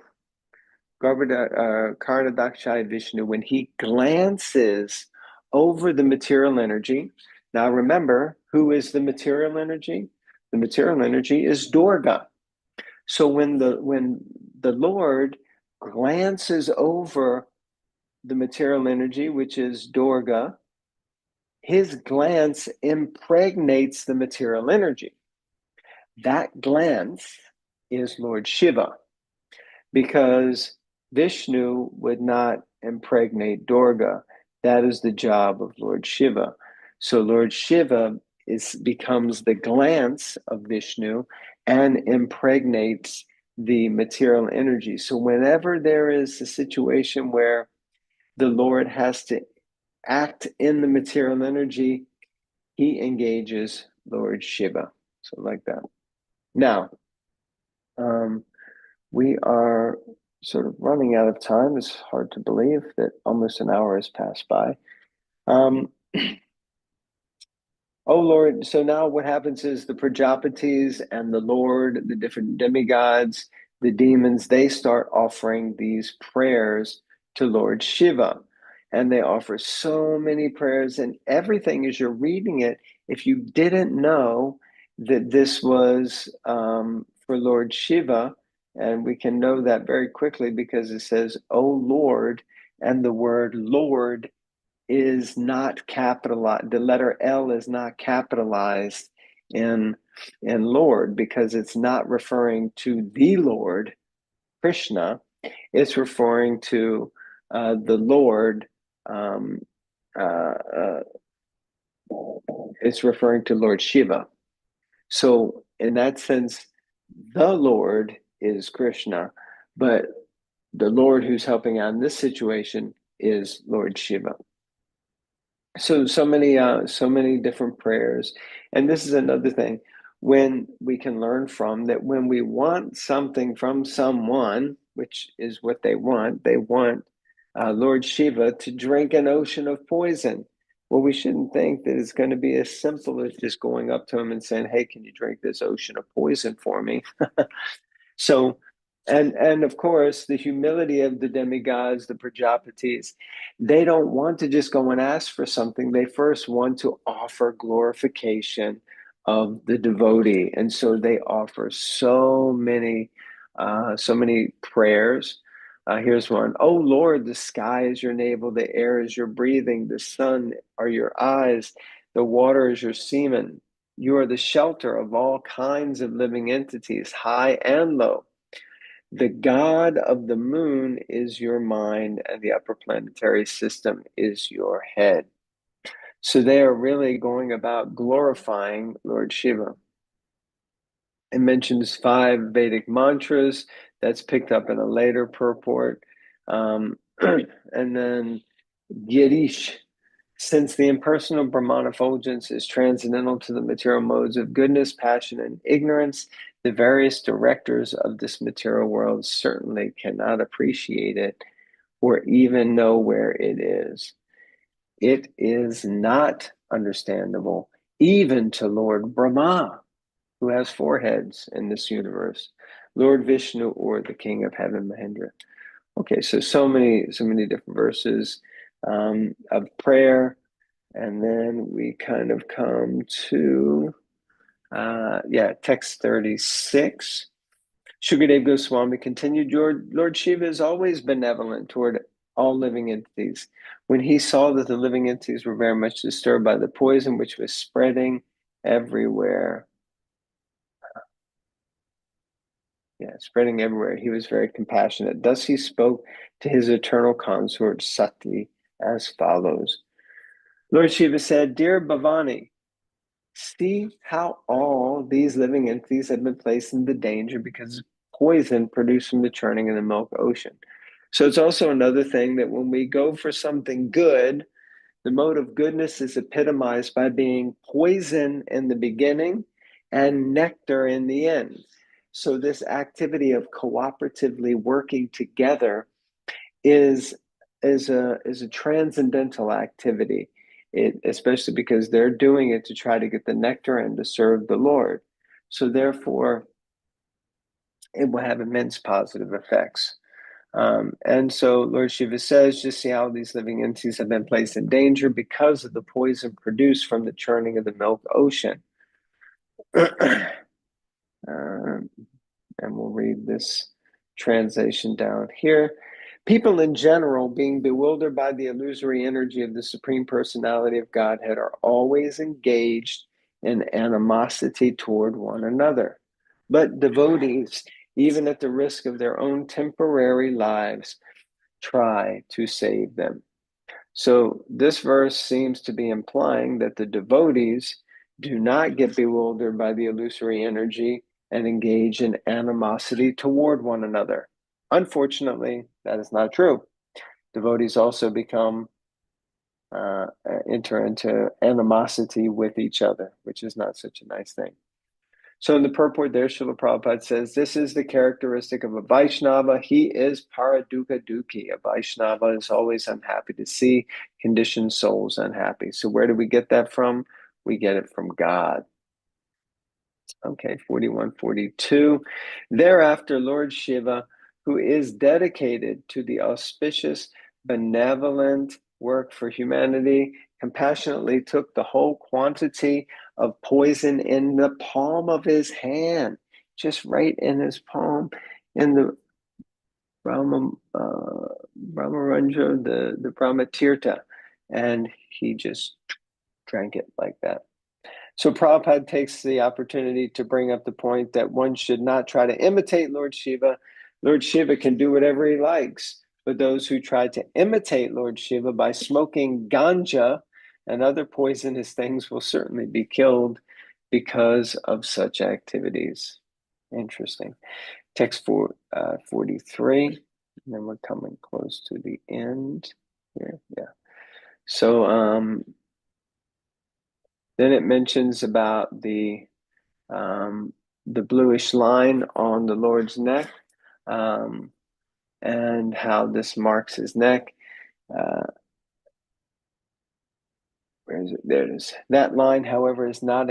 Karnadakshaya Vishnu, when he glances over the material energy. Now remember, who is the material energy? The material energy is Durga. So when the Lord glances over the material energy, which is Durga, his glance impregnates the material energy. That glance is Lord Shiva, because Vishnu would not impregnate Durga. That is the job of Lord Shiva. So Lord Shiva becomes the glance of Vishnu and impregnates the material energy. So whenever there is a situation where the Lord has to act in the material energy, he engages Lord Shiva. So like that. Now, we are sort of running out of time. It's hard to believe that almost an hour has passed by. Um, Oh Lord, so now what happens is the Prajapatis and the Lord, the different demigods, the demons, they start offering these prayers to Lord Shiva. And they offer so many prayers and everything as you're reading it. If you didn't know that this was for Lord Shiva, and we can know that very quickly because it says, "Oh Lord," and the word Lord is not capitalized. The letter L is not capitalized in Lord, because it's not referring to the Lord Krishna. It's referring to the Lord. Um, uh, uh, it's referring to Lord Shiva. So in that sense, the Lord is Krishna, but the Lord who's helping out in this situation is Lord Shiva. So many different prayers. And this is another thing, when we can learn from that, when we want something from someone, which is what they want Lord Shiva to drink an ocean of poison. Well, we shouldn't think that it's going to be as simple as just going up to him and saying, "Hey, can you drink this ocean of poison for me?" So, and of course, the humility of the demigods, the Prajapatis, they don't want to just go and ask for something. They first want to offer glorification of the devotee, and so they offer so many prayers. Here's one. Oh Lord, the sky is your navel, the air is your breathing, the sun are your eyes, the water is your semen. You are the shelter of all kinds of living entities, high and low. The god of the moon is your mind, and the upper planetary system is your head. So they are really going about glorifying Lord Shiva. It mentions 5 Vedic mantras that's picked up in a later purport. And then Girish, since the impersonal Brahman effulgence is transcendental to the material modes of goodness, passion, and ignorance, the various directors of this material world certainly cannot appreciate it or even know where it is. It is not understandable even to Lord Brahma, who has 4 heads in this universe, Lord Vishnu, or the King of Heaven, Mahendra. Okay, so many different verses of prayer. And then we kind of come to, text 36. Shukadev Goswami continued, Lord Shiva is always benevolent toward all living entities. When he saw that the living entities were very much disturbed by the poison which was spreading everywhere, he was very compassionate. Thus he spoke to his eternal consort Sati as follows. Lord Shiva said, "Dear Bhavani, see how all these living entities have been placed in the danger because of poison produced from the churning of the milk ocean." So it's also another thing that when we go for something good, the mode of goodness is epitomized by being poison in the beginning and nectar in the end. So this activity of cooperatively working together is is a transcendental activity. Especially because they're doing it to try to get the nectar and to serve the Lord. So therefore, it will have immense positive effects. And so Lord Shiva says, just see how these living entities have been placed in danger because of the poison produced from the churning of the milk ocean. And we'll read this translation down here. People in general, being bewildered by the illusory energy of the Supreme Personality of Godhead, are always engaged in animosity toward one another. But devotees, even at the risk of their own temporary lives, try to save them. So this verse seems to be implying that the devotees do not get bewildered by the illusory energy and engage in animosity toward one another. Unfortunately, that is not true. Devotees also enter into animosity with each other, which is not such a nice thing. So in the purport there, Srila Prabhupada says, this is the characteristic of a Vaishnava. He is paradukkha dukhi. A Vaishnava is always unhappy to see conditioned souls unhappy. So where do we get that from? We get it from God. Okay, 41, 42. Thereafter, Lord Shiva, who is dedicated to the auspicious, benevolent work for humanity, compassionately took the whole quantity of poison in the palm of his hand, just right in his palm, in the Brahmaranja, the Brahmatirtha, and he just drank it like that. So Prabhupada takes the opportunity to bring up the point that one should not try to imitate Lord Shiva. Lord Shiva can do whatever he likes, but those who try to imitate Lord Shiva by smoking ganja and other poisonous things will certainly be killed because of such activities. Interesting. Text 43, and then we're coming close to the end here. Yeah. So then it mentions about the bluish line on the Lord's neck, and how this marks his neck. Where is it? There it is. That line, however, is now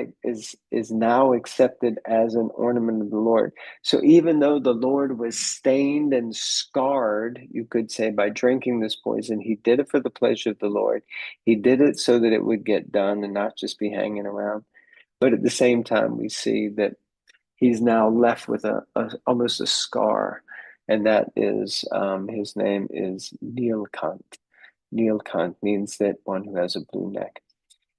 accepted as an ornament of the Lord. So even though the Lord was stained and scarred, you could say, by drinking this poison, he did it for the pleasure of the Lord. He did it so that it would get done and not just be hanging around. But at the same time, we see that he's now left with almost a scar, and that is his name is Nilkant. Nilkant means that one who has a blue neck.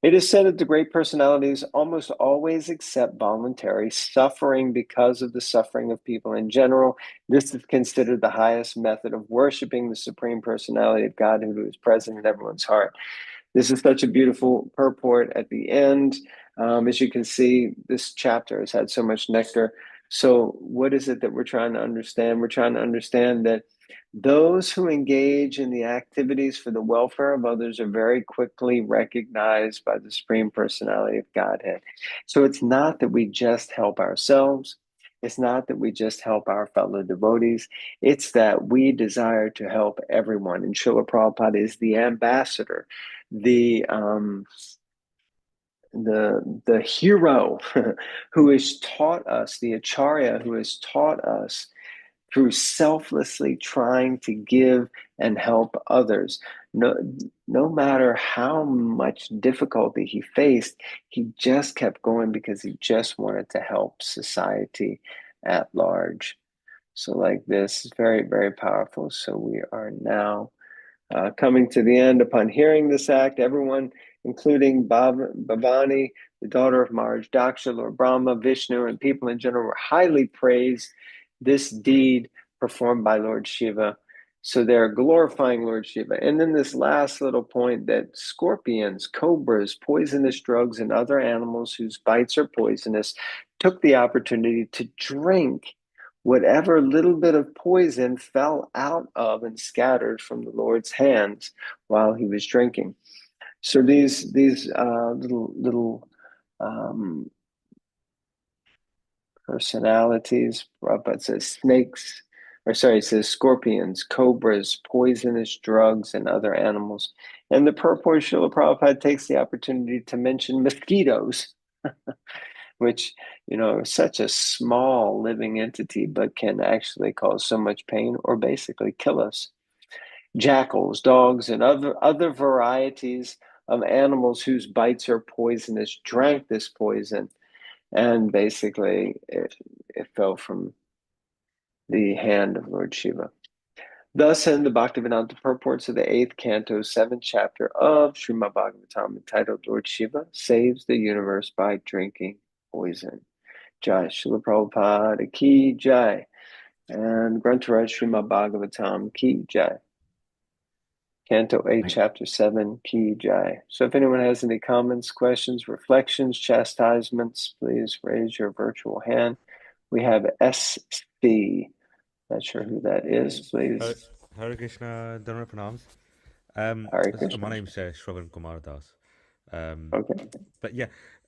It is said that the great personalities almost always accept voluntary suffering because of the suffering of people in general. This is considered the highest method of worshiping the Supreme Personality of God who is present in everyone's heart. This is such a beautiful purport at the end. As you can see, this chapter has had so much nectar. So what is it that we're trying to understand? We're trying to understand that those who engage in the activities for the welfare of others are very quickly recognized by the Supreme Personality of Godhead. So it's not that we just help ourselves. It's not that we just help our fellow devotees. It's that we desire to help everyone. And Srila Prabhupada is the ambassador, the hero who has taught us, the acharya who has taught us through selflessly trying to give and help others. No matter how much difficulty he faced, he just kept going because he just wanted to help society at large. So like this is very, very powerful. So we are now coming to the end. Upon hearing this act, everyone, including Bhavani, the daughter of Maharaj Daksha, Lord Brahma, Vishnu, and people in general, were highly praised this deed performed by Lord Shiva. So they're glorifying Lord Shiva. And then this last little point that scorpions, cobras, poisonous drugs, and other animals whose bites are poisonous took the opportunity to drink whatever little bit of poison fell out of and scattered from the Lord's hands while he was drinking. So these little um, personalities. Prabhupada says snakes, or sorry, it says scorpions, cobras, poisonous drugs, and other animals. And the purport Srila Prabhupada takes the opportunity to mention mosquitoes, which, are such a small living entity, but can actually cause so much pain or basically kill us. Jackals, dogs, and other varieties of animals whose bites are poisonous drank this poison, and basically it fell from the hand of Lord Shiva. Thus end the Bhaktivedanta purports of the eighth canto, seventh chapter of Srimad Bhagavatam, entitled Lord Shiva Saves the Universe by Drinking Poison. Jai Srila Prabhupada Ki Jai, and Grantharaj Srimad Bhagavatam Ki Jai. Canto 8, Chapter 7, Ki Jai. So if anyone has any comments, questions, reflections, chastisements, please raise your virtual hand. We have SC. Not sure who that is, Hare, please. Hare Krishna, Dharma Pranams. Hare My Krishna. name's Shravan Kumar Das. Um, Okay. but yeah,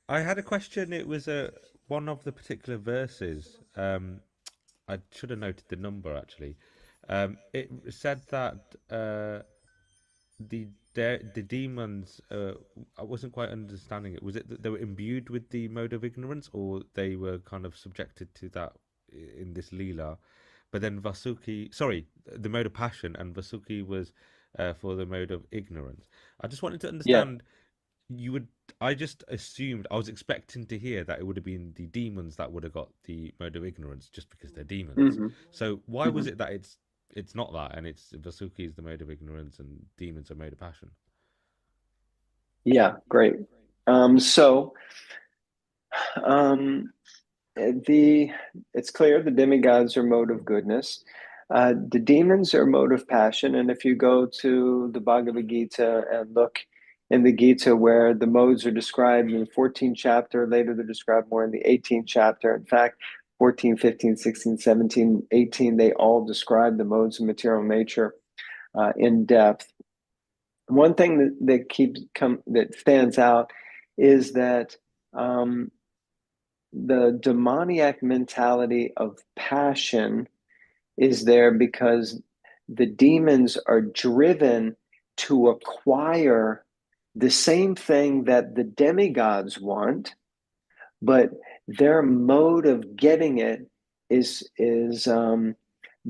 I had a question. It was one of the particular verses. I should have noted the number actually. It said that the demons. I wasn't quite understanding it. Was it that they were imbued with the mode of ignorance, or they were kind of subjected to that in this leela? But then Vasuki, sorry, the mode of passion, and Vasuki was for the mode of ignorance. I just wanted to Yeah. understand. You would. I just assumed. I was expecting to hear that it would have been the demons that would have got the mode of ignorance, just because they're demons. hmm So why hmm was it that it's not that, and it's Vasuki is the mode of ignorance, and demons are mode of passion? Yeah, great. So um, the it's clear the demigods are mode of goodness. The demons are mode of passion. And if you go to the Bhagavad Gita and look in the Gita where the modes are described in the 14th chapter, later they're described more in the 18th chapter. In fact, 14, 15, 16, 17, 18, they all describe the modes of material nature in depth. One thing that stands out is that um, the demoniac mentality of passion is there because the demons are driven to acquire the same thing that the demigods want, but their mode of getting it is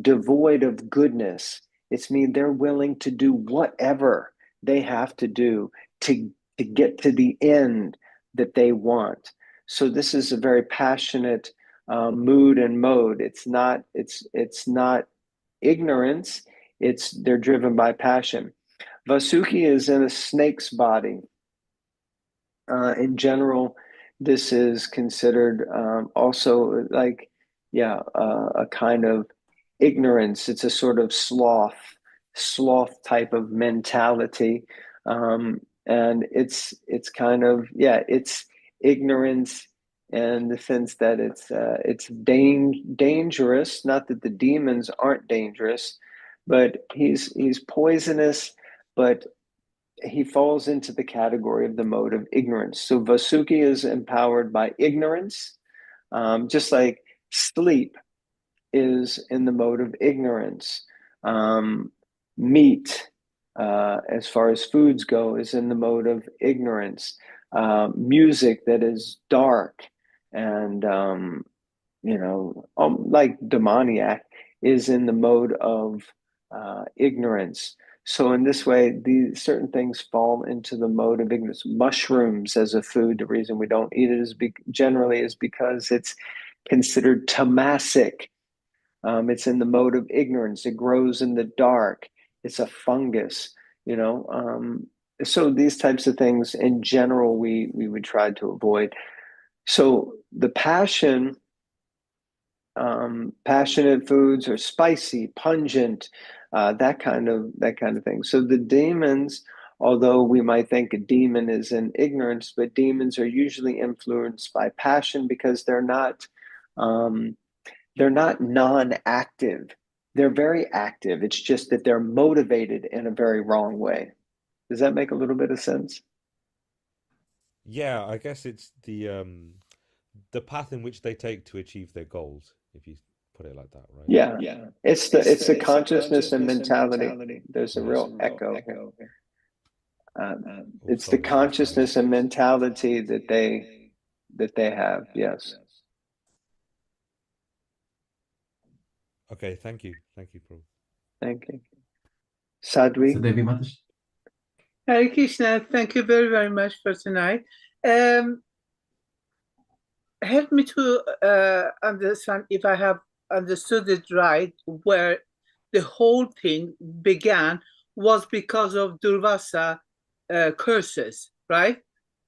devoid of goodness. It's mean they're willing to do whatever they have to do to get to the end that they want. So this is a very passionate mood and mode. It's not ignorance. It's they're driven by passion. Vasuki is in a snake's body. In general, this is considered also like, yeah, a kind of ignorance. It's a sort of sloth type of mentality, and it's kind of, yeah, it's ignorance in the sense that it's dangerous. Not that the demons aren't dangerous, but he's poisonous, but he falls into the category of the mode of ignorance. So Vasuki is empowered by ignorance, just like sleep is in the mode of ignorance. Meat, as far as foods go, is in the mode of ignorance. Music that is dark and like demoniac, is in the mode of ignorance. So in this way, these certain things fall into the mode of ignorance. Mushrooms as a food, the reason we don't eat it generally is because it's considered tamasic. It's in the mode of ignorance. It grows in the dark. It's a fungus, you know. So these types of things in general, we would try to avoid. So the passion passionate foods or spicy, pungent, that kind of thing. So the demons, although we might think a demon is in ignorance, but demons are usually influenced by passion because um, they're not non-active. They're very active. It's just that they're motivated in a very wrong way. Does that make a little bit of sense? Yeah, I guess it's the path in which they take to achieve their goals, if you put it like that, right? Yeah. Yeah, It's the it's the consciousness and consciousness and mentality. mentality. There's a Yeah. There's a real real echo here. echo here. Oh, It's the sorry, sorry, sorry. consciousness and mentality that they have. Yes. Okay, thank you, Prabhu. Thank you. So Sadhvi? Devi Mataji. Hare Krishna, thank you very, very much for tonight. Help me to understand if I have understood it right, where the whole thing began was because of Durvasa curses, right?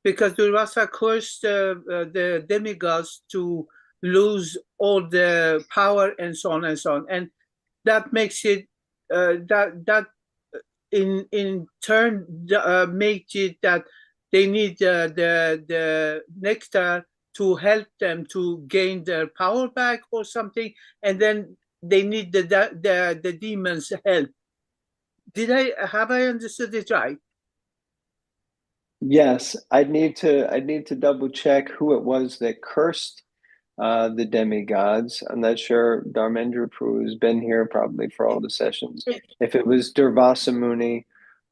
Because Durvasa cursed the demigods to lose all the power and so on and so on, and that makes it that in turn make it that they need the nectar to help them to gain their power back or something, and then they need the demons help. Have I understood it right? Yes, I'd need to double check who it was that cursed the demigods. I'm not sure. Dharmendra Prabhu has been here probably for all the sessions. If it was Durvasa Muni,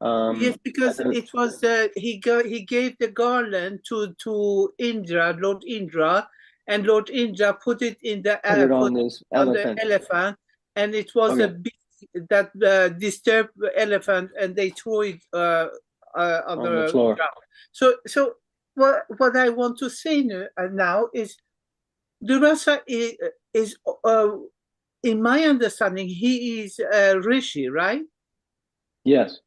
Yes, because it was he gave the garland to Indra, Lord Indra, and Lord Indra put it in the put it on put this on the elephant. elephant, and it was a Okay. beast that disturbed the elephant, and they threw it on On the the floor. ground. So what I want to say now is Durvasa is in my understanding he is a rishi, right? Yes,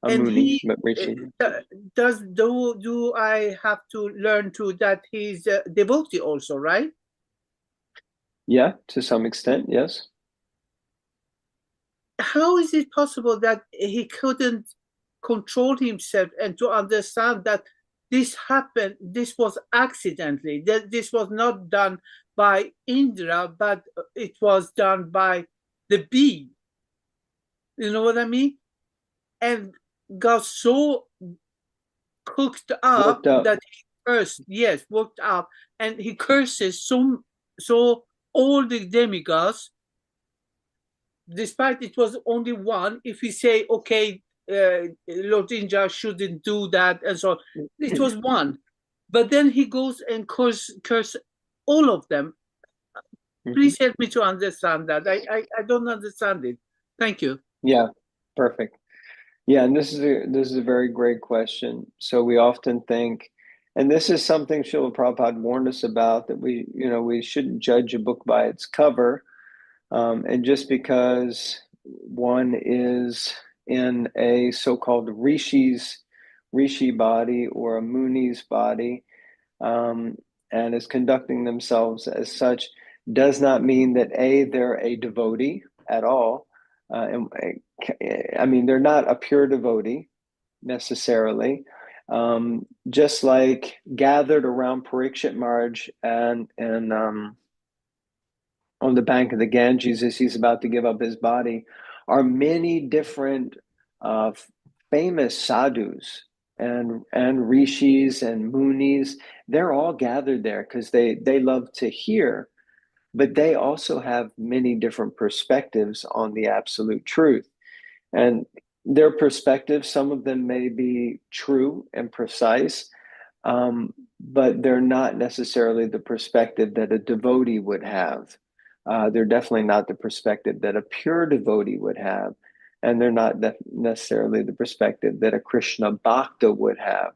a And Muni, he but Rishi. do I have to learn to that he's a devotee also, right? Yeah, to some extent, yes. How is it possible that he couldn't control himself and to understand that this happened, this was accidentally, that this was not done by Indra, but it was done by the bee. You know what I mean? And got so cooked up Worked up. that he cursed, yes, worked up, and he curses so all the demigods, despite it was only one. If we say, okay, Lord Indra shouldn't do that, and so on, it was one. But then he goes and curse all of them. Please help me to understand that. I don't understand it. Thank you. Yeah, perfect. Yeah, and this is a very great question. So we often think, and this is something Srila Prabhupada warned us about, that we shouldn't judge a book by its cover. And just because one is in a so-called rishi body or a muni's body, and is conducting themselves as such, does not mean that they're a devotee at all. And I mean, they're not a pure devotee necessarily. Just like gathered around Parikshit Maharaj and on the bank of the Ganges as he's about to give up his body, are many different uh, famous sadhus and rishis and munis. They're all gathered there because they love to hear, but they also have many different perspectives on the absolute truth. And their perspectives, some of them may be true and precise, but they're not necessarily the perspective that a devotee would have. They're definitely not the perspective that a pure devotee would have, and they're not necessarily the perspective that a Krishna Bhakta would have.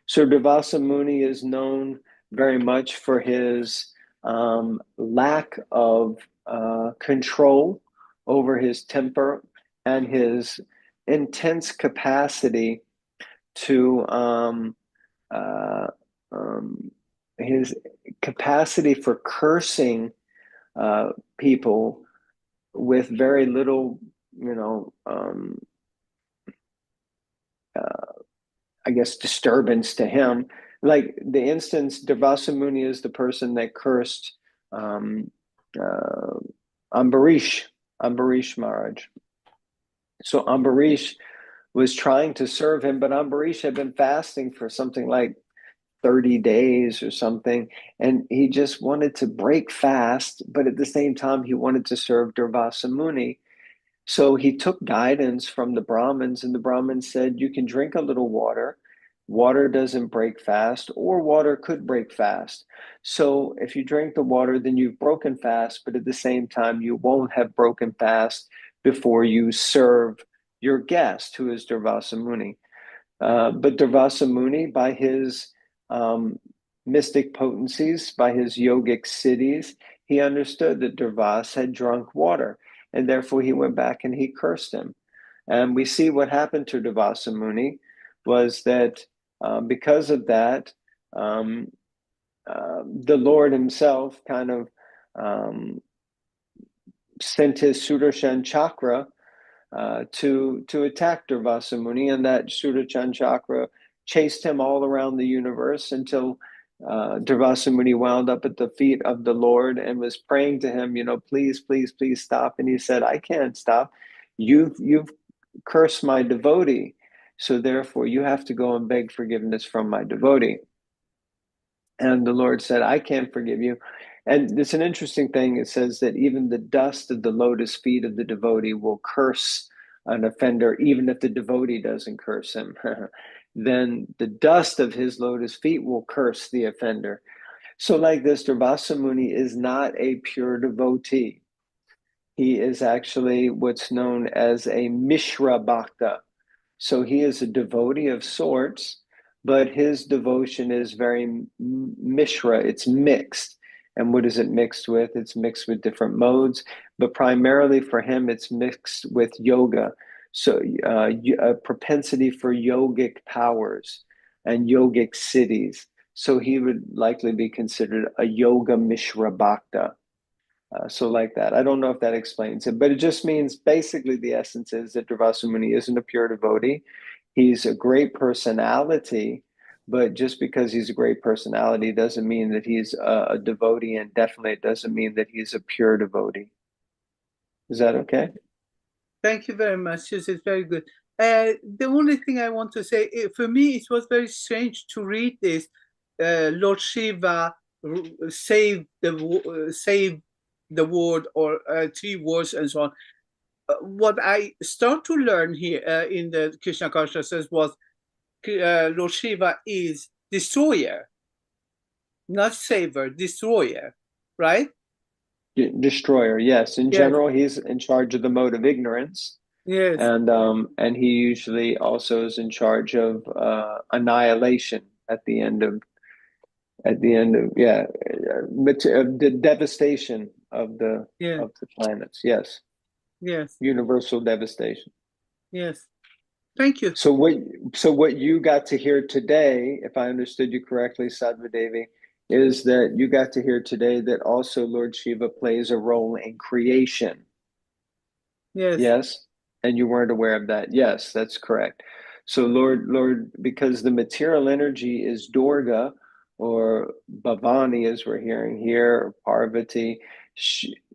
So Durvasa Muni is known very much for his lack of control over his temper and his intense capacity to uh, his capacity for cursing people with very little, I guess, disturbance to him. Like the instance, Durvasa Muni is the person that cursed um, uh, Ambarish Maharaj. So Ambarish was trying to serve him, but Ambarish had been fasting for something like 30 days or something, and he just wanted to break fast, but at the same time, he wanted to serve Durvasa Muni. So he took guidance from the Brahmins, and the Brahmins said, you can drink a little water. Water doesn't break fast, or water could break fast. So if you drink the water, then you've broken fast, but at the same time, you won't have broken fast before you serve your guest, who is Durvasa Muni. But Durvasa Muni, by his mystic potencies, by his yogic siddhis, he understood that Durvas had drunk water, and therefore he went back and he cursed him. And we see what happened to Durvasa Muni was that because of that, the Lord himself kind of sent his Sudarshan chakra to attack Durvasa Muni, and that Sudarshan chakra chased him all around the universe until Durvasa Muni wound up at the feet of the Lord and was praying to him, please, please, please stop. And he said, I can't stop. You've cursed my devotee, so therefore you have to go and beg forgiveness from my devotee. And the Lord said, I can't forgive you. And it's an interesting thing. It says that even the dust of the lotus feet of the devotee will curse an offender, even if the devotee doesn't curse him. Then the dust of his lotus feet will curse the offender. So like this, Durvasa Muni is not a pure devotee. He is actually what's known as a Mishra Bhakta. So he is a devotee of sorts, but his devotion is very Mishra, it's mixed. And what is it mixed with? It's mixed with different modes, but primarily for him, it's mixed with yoga. So a propensity for yogic powers and yogic siddhis. So he would likely be considered a yoga Mishra Bhakta. So like that. I don't know if that explains it, but it just means basically the essence is that Durvasa Muni isn't a pure devotee. He's a great personality, but just because he's a great personality doesn't mean that he's a devotee, and definitely it doesn't mean that he's a pure devotee. Is that okay? Thank you very much. This is very good. The only thing I want to say, for me, it was very strange to read this. Lord Shiva saved the word, or 3 words and so on. What I start to learn here in the Krishna consciousness was Lord Shiva is destroyer, not saver, destroyer, right? Destroyer, yes. In Yes. general, he's in charge of the mode of ignorance. Yes. And he usually also is in charge of annihilation at the end of the devastation of the planets. Yes. Yes. Universal devastation. Yes. Thank you. So what you got to hear today, if I understood you correctly, Sadhva Devi, is that you got to hear today that also Lord Shiva plays a role in creation. Yes. Yes. And you weren't aware of that. Yes, that's correct. So Lord, because the material energy is Durga, or Bhavani, as we're hearing here, or Parvati,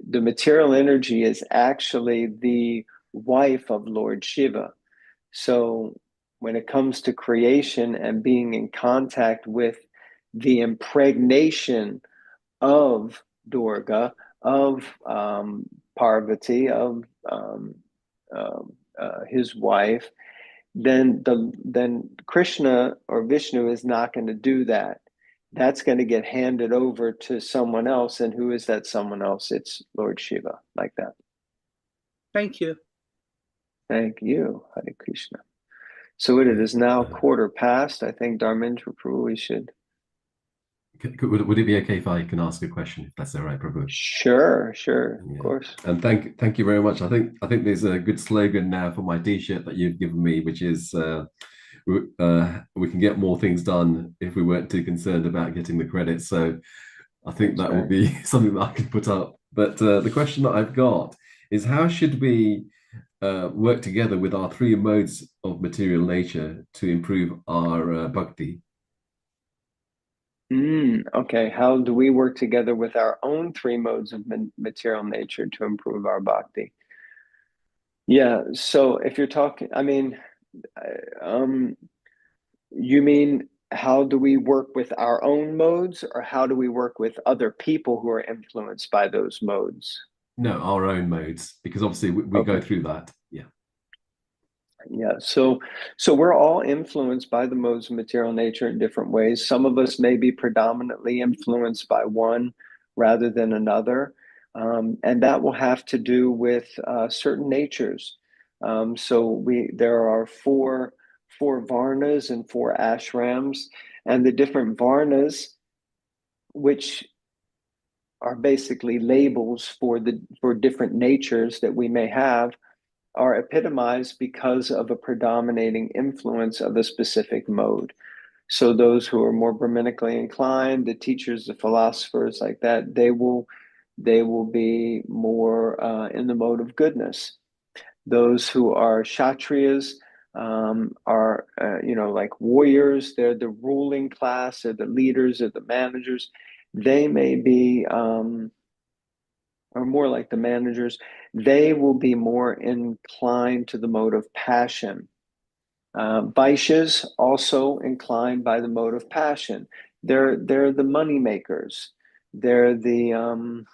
the material energy is actually the wife of Lord Shiva. So when it comes to creation and being in contact with the impregnation of Durga, of Parvati, of his wife, then Krishna or Vishnu is not going to do that. That's going to get handed over to someone else. And who is that someone else? It's Lord Shiva, like that. Thank you. Thank you, Hare Krishna. So it is now 1/4 past. I think Dharmendra Prabhu, we should. Would it be okay if I can ask a question, if that's all right, Prabhu? Sure, of course. And thank you very much. I think there's a good slogan now for my T-shirt that you've given me, which is we can get more things done if we weren't too concerned about getting the credit. So I think that will be something that I can put up But the question that I've got is how should we work together with our three modes of material nature to improve our bhakti? Okay, how do we work together with our own three modes of material nature to improve our bhakti? Yeah, so if you're talking, I mean, um, you mean how do we work with our own modes, or how do we work with other people who are influenced by those modes? No, our own modes, because obviously we go Okay. through that. Yeah. Yeah, so we're all influenced by the modes of material nature in different ways. Some of us may be predominantly influenced by one rather than another, and that will have to do with certain natures. So there are four varnas and four ashrams, and the different varnas, which are basically labels for different natures that we may have, are epitomized because of a predominating influence of a specific mode. So those who are more Brahminically inclined, the teachers, the philosophers like that, they will be more in the mode of goodness. Those who are Kshatriyas are like warriors. They're the ruling class, they're the leaders, they're the managers. They may be or more like the managers, they will be more inclined to the mode of passion. Vaishyas also inclined by the mode of passion. They're the money makers. They're the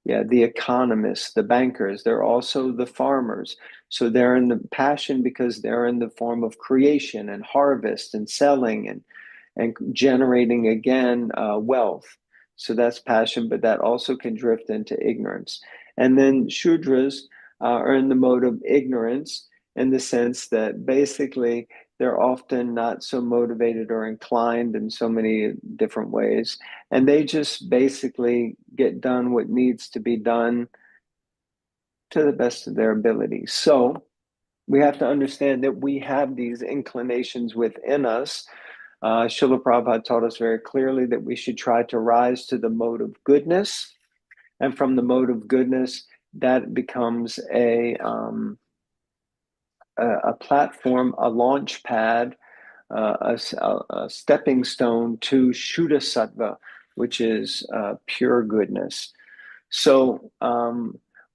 economists, the bankers. They're also the farmers. So they're in the passion because they're in the form of creation and harvest and selling and generating again wealth. So that's passion, but that also can drift into ignorance. And then Shudras are in the mode of ignorance in the sense that basically they're often not so motivated or inclined in so many different ways. And they just basically get done what needs to be done to the best of their ability. So we have to understand that we have these inclinations within us. Srila Prabhupada taught us very clearly that we should try to rise to the mode of goodness. And from the mode of goodness, that becomes a platform, a launch pad, a stepping stone to Shuddha Sattva, which is pure goodness. So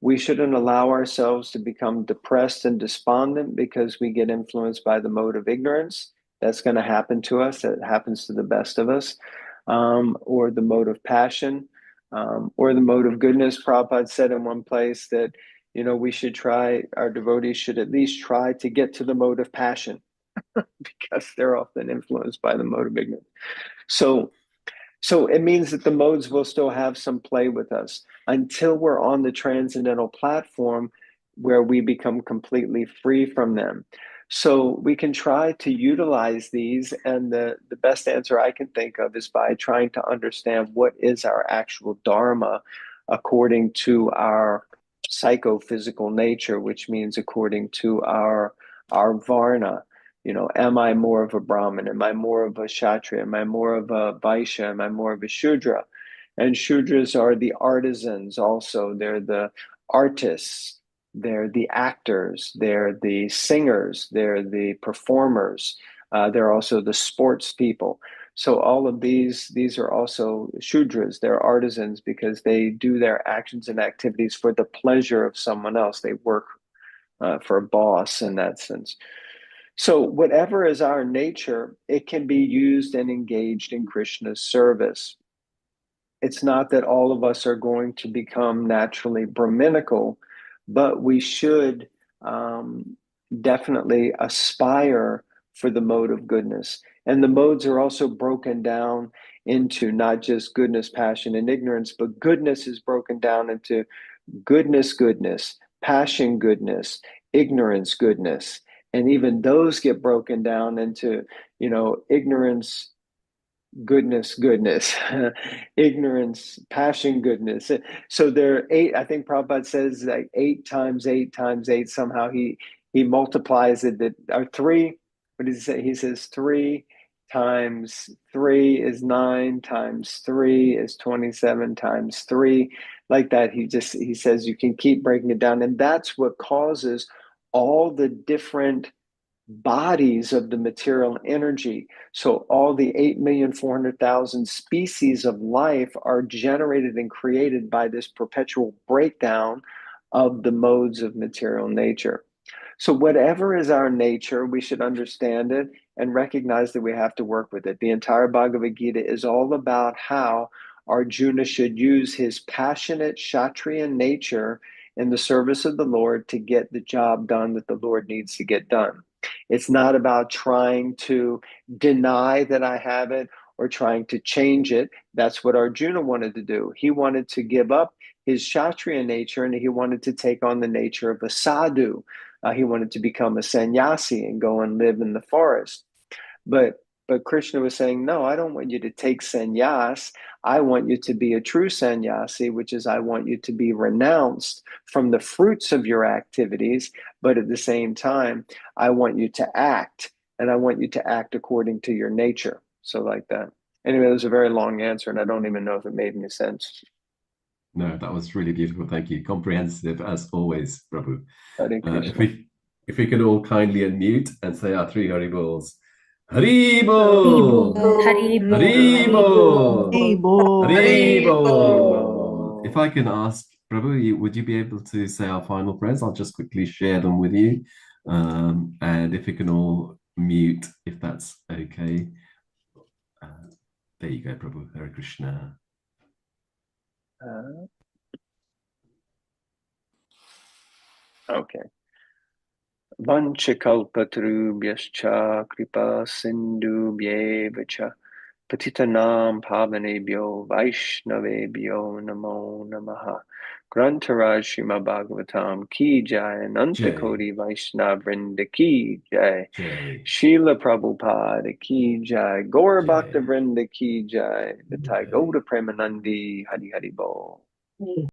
we shouldn't allow ourselves to become depressed and despondent because we get influenced by the mode of ignorance. That's going to happen to us. That happens to the best of us. Or the mode of passion, or the mode of goodness. Prabhupada said in one place that, we should try, our devotees should at least try to get to the mode of passion because they're often influenced by the mode of ignorance. So it means that the modes will still have some play with us until we're on the transcendental platform where we become completely free from them. So we can try to utilize these, and the best answer I can think of is by trying to understand what is our actual dharma according to our psychophysical nature, which means according to our varna. Am I more of a Brahmin? Am I more of a Kshatriya? Am I more of a Vaishya? Am I more of a Shudra? And Shudras are the artisans also. They're the artists. They're the actors. They're the singers. They're the performers. They're also the sports people. So all of these are also Shudras. They're artisans because they do their actions and activities for the pleasure of someone else. They work for a boss in that sense. So, whatever is our nature, it can be used and engaged in Krishna's service. It's not that all of us are going to become naturally Brahminical, but we should definitely aspire for the mode of goodness. And the modes are also broken down into not just goodness, passion, and ignorance, but goodness is broken down into goodness, passion, goodness, ignorance, goodness. And even those get broken down into, ignorance, goodness, ignorance, passion, goodness. So there are eight, I think Prabhupada says like 8 times 8 times 8. Somehow he multiplies it, that are three. What does he say? He says three times 3 is 9, times 3 is 27, times 3, like that. He says you can keep breaking it down. And that's what causes all the different bodies of the material energy. So all the 8,400,000 species of life are generated and created by this perpetual breakdown of the modes of material nature. So whatever is our nature, we should understand it and recognize that we have to work with it. The entire Bhagavad Gita is all about how Arjuna should use his passionate Kshatriya nature in the service of the Lord to get the job done that the Lord needs to get done. It's not about trying to deny that I have it or trying to change it. That's what Arjuna wanted to do. He wanted to give up his Kshatriya nature and he wanted to take on the nature of a sadhu. He wanted to become a sannyasi and go and live in the forest. But Krishna was saying, no, I don't want you to take sannyas. I want you to be a true sannyasi, which is I want you to be renounced from the fruits of your activities. But at the same time, I want you to act, and I want you to act according to your nature. So like that. Anyway, it was a very long answer, and I don't even know if it made any sense. No, that was really beautiful. Thank you. Comprehensive as always, Prabhu. Hare Krishna. If we could all kindly unmute and say our 3 Haribols. Haribo! Haribo! Haribo! If I can ask, Prabhu, would you be able to say our final prayers? I'll just quickly share them with you. And if you can all mute, if that's okay. There you go, Prabhu. Hare Krishna. Okay. Vanchakalpatarubhyascha kripa sindhubhyevacha patitanam pavanebhyo vaishnavebhyo namo namaha. Grantaraj Srimad Bhagavatam ki jai, Anantakoti Vaishnav Vrinda ki jai, Srila Prabhupada ki jai, Gaura Bhakta Vrinda ki jai, Nitai Gauda Premanandi Hari Hari Bo.